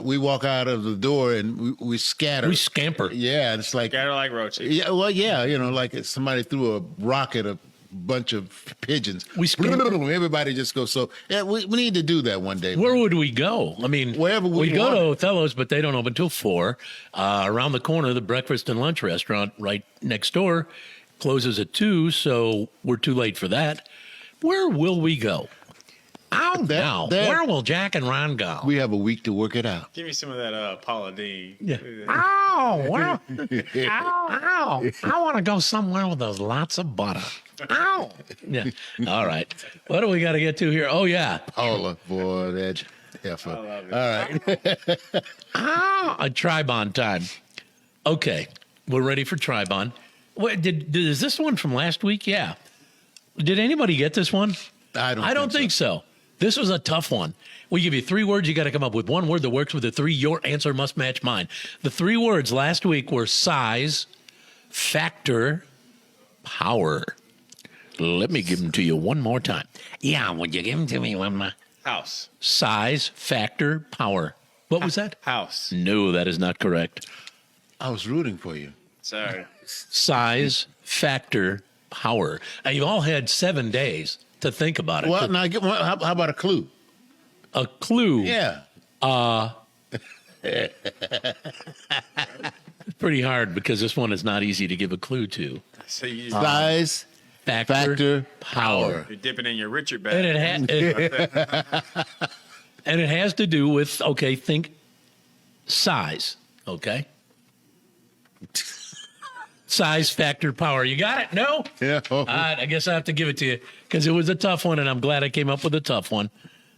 we walk out of the door and we scatter. We scamper. Yeah, and it's like... Scatter like roaches. Yeah, well, yeah, you know, like somebody threw a rock at a bunch of pigeons. We scamper. Everybody just goes, so, yeah, we need to do that one day. Where would we go? I mean, wherever we go to Othello's, but they don't open until 4. Around the corner, the breakfast and lunch restaurant right next door closes at 2, so we're too late for that. Where will we go? Where will Jack and Ron go? We have a week to work it out. Give me some of that Paula Deen. Yeah. I want to go somewhere with those lots of butter. Ow. Yeah. All right. What do we got to get to here? Oh, yeah. Paula, boy, that effort. All right. A Tribon time. Okay. We're ready for Tribon. Wait, is this one from last week? Yeah. Did anybody get this one? I don't think so. This was a tough one. We give you 3 words. You got to come up with one word that works with the 3. Your answer must match mine. The 3 words last week were size, factor, power. Let me give them to you one more time. Yeah, would you give them to me one more? House. Size, factor, power. What was that? House. No, that is not correct. I was rooting for you. Sorry. Size, factor, power. Now, you've all had 7 days to think about it. Well, now how about a clue? A clue? Yeah. It's pretty hard because this one is not easy to give a clue to. So you size, factor, power. You're dipping in your Richard bag. And it has to do with, okay, think size, okay? Size, factor, power. You got it? No? Yeah. All right, I guess I have to give it to you because it was a tough one, and I'm glad I came up with a tough one.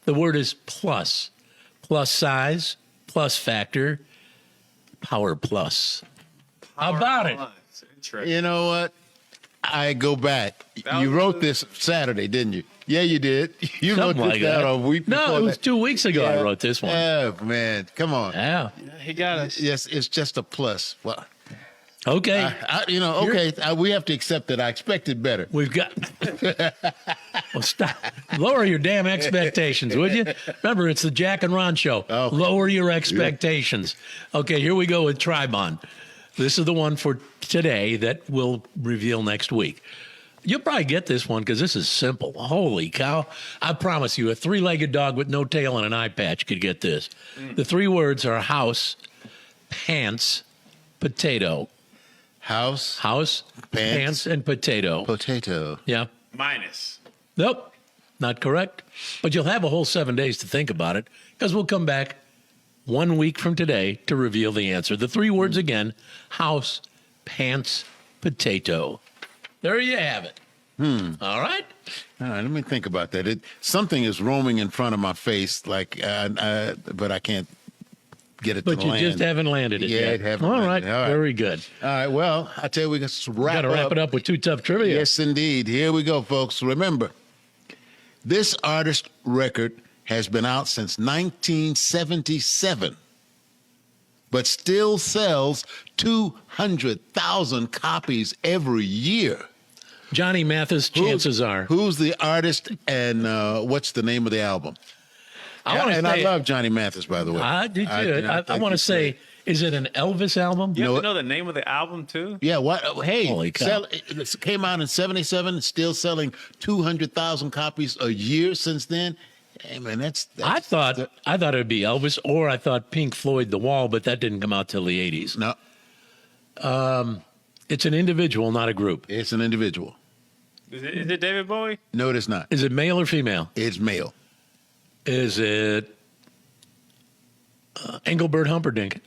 The word is plus. Plus size, plus factor, power plus. How about it? You know what? I go back. You wrote this Saturday, didn't you? Yeah, you did. You wrote this down a week before. No, it was 2 weeks ago I wrote this one. Oh, man. Come on. Yeah. He got us. Yes, it's just a plus. Well, okay. We have to accept that. I expected better. We've got... Well, stop. Lower your damn expectations, would you? Remember, it's the Jack and Ron show. Okay. Lower your expectations. Okay, here we go with Tribon. This is the one for today that we'll reveal next week. You'll probably get this one because this is simple. Holy cow. I promise you, a 3-legged dog with no tail and an eye patch could get this. The 3 words are house, pants, potato. House, pants, and potato. Potato. Yeah. Minus. Nope, not correct. But you'll have a whole 7 days to think about it because we'll come back 1 week from today to reveal the answer. The 3 words again, house, pants, potato. There you have it. All right. All right, let me think about that. Something is roaming in front of my face, but I can't get it to land. But you just haven't landed it yet. Haven't All landed. right, very good. All right, well, I tell you, we got to wrap it up with 2 tough trivia. Yes, indeed. Here we go, folks. Remember, this artist record has been out since 1977, but still sells 200,000 copies every year. Johnny Mathis, chances are. Who's the artist and what's the name of the album? I love Johnny Mathis, by the way. I do too. I want to say Is it an Elvis album? You have to know the name of the album, too? Yeah, what? Hey, Holy cow. it came out in 77, still selling 200,000 copies a year since then. Hey, man, that's I thought it would be Elvis, or I thought Pink Floyd, The Wall, but that didn't come out till the 80s. No. It's an individual, not a group. It's an individual. Is it David Bowie? No, it is not. Is it male or female? It's male. Is it Engelbert Humperdinck?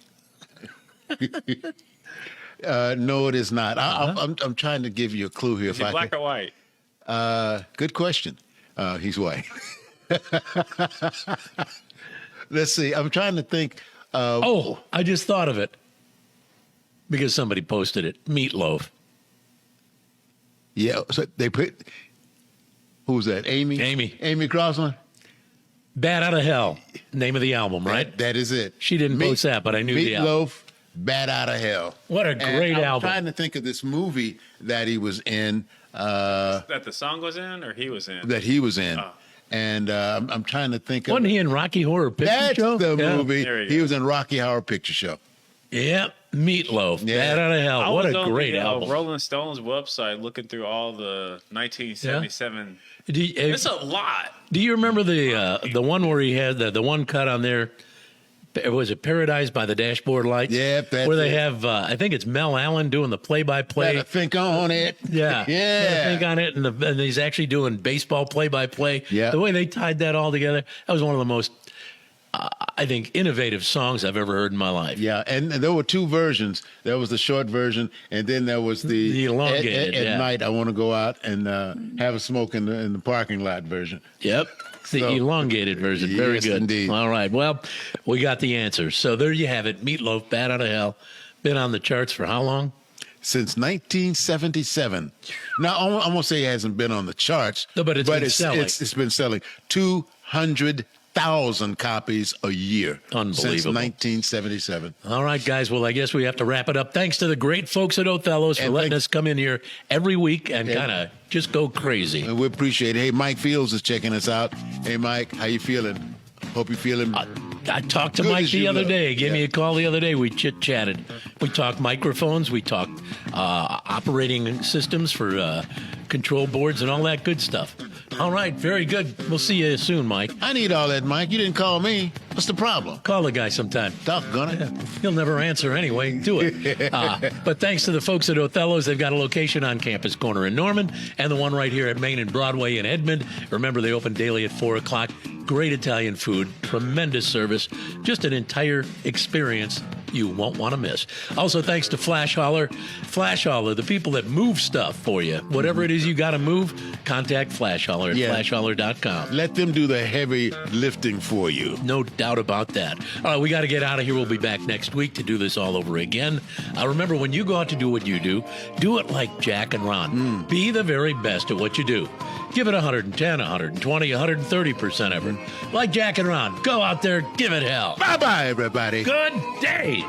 No, it is not. I'm trying to give you a clue here. Is he black or white? Good question. He's white. Let's see. I'm trying to think. I just thought of it because somebody posted it. Meatloaf. Yeah. So they put. Who's that? Amy Crossland. Bad Out of Hell. Name of the album, right? That is it. She didn't post that, but I knew the album. Meatloaf. Bad Out of Hell. What a great album. I'm trying to think of this movie that he was in. That the song was in, or he was in? That he was in. And I'm trying to think of. Wasn't he in Rocky Horror Picture Show? That's the movie. He was in Rocky Horror Picture Show. Yeah, Meatloaf. Bad Out of Hell. What a great album. Rolling Stone's website looking through all the 1977. It's a lot. Do you remember the one where he had the one cut on there? Was it Paradise by the Dashboard Lights? Yeah, that's where they have, I think it's Mel Allen doing the play-by-play. Gotta think on it. Yeah. Yeah. Think on it. And he's actually doing baseball play-by-play. Yeah. The way they tied that all together, that was one of the most, I think, innovative songs I've ever heard in my life. Yeah, and there were two versions. There was the short version, and then there was the elongated. At night, I want to go out and have a smoke in the parking lot version. Yep. The elongated version. Very good. Indeed. All right. Well, we got the answer. So there you have it. Meatloaf, Bad Out of Hell. Been on the charts for how long? Since 1977. Now, I won't say it hasn't been on the charts. No, but it's been selling. It's been selling 200,000 copies a year. Unbelievable. Since 1977. All right, guys. Well, I guess we have to wrap it up. Thanks to the great folks at Othello's for letting us come in here every week and kind of just go crazy. And we appreciate it. Hey, Mike Fields is checking us out. Hey, Mike, how you feeling? Hope you're feeling I talked to Mike the other day. Gave me a call the other day. We chit-chatted. We talked microphones. We talked operating systems for control boards and all that good stuff. All right. Very good. We'll see you soon, Mike. I need all that, Mike. You didn't call me. What's the problem? Call the guy sometime. Doggone it. Yeah. He'll never answer anyway. Do it. But thanks to the folks at Othello's. They've got a location on Campus Corner in Norman and the one right here at Main and Broadway in Edmond. Remember, they open daily at 4 o'clock. Great Italian food, tremendous service, just an entire experience you won't want to miss. Also, thanks to Flash Hauler. Flash Hauler, the people that move stuff for you. Whatever it is you got to move, contact Flash Hauler at flashhauler.com. Let them do the heavy lifting for you. No doubt about that. All right, we got to get out of here. We'll be back next week to do this all over again. Remember, when you go out to do what you do it like Jack and Ron. Be the very best at what you do. Give it 110, 120, 130% effort. Like Jack and Ron. Go out there, give it hell. Bye-bye, everybody. Good day.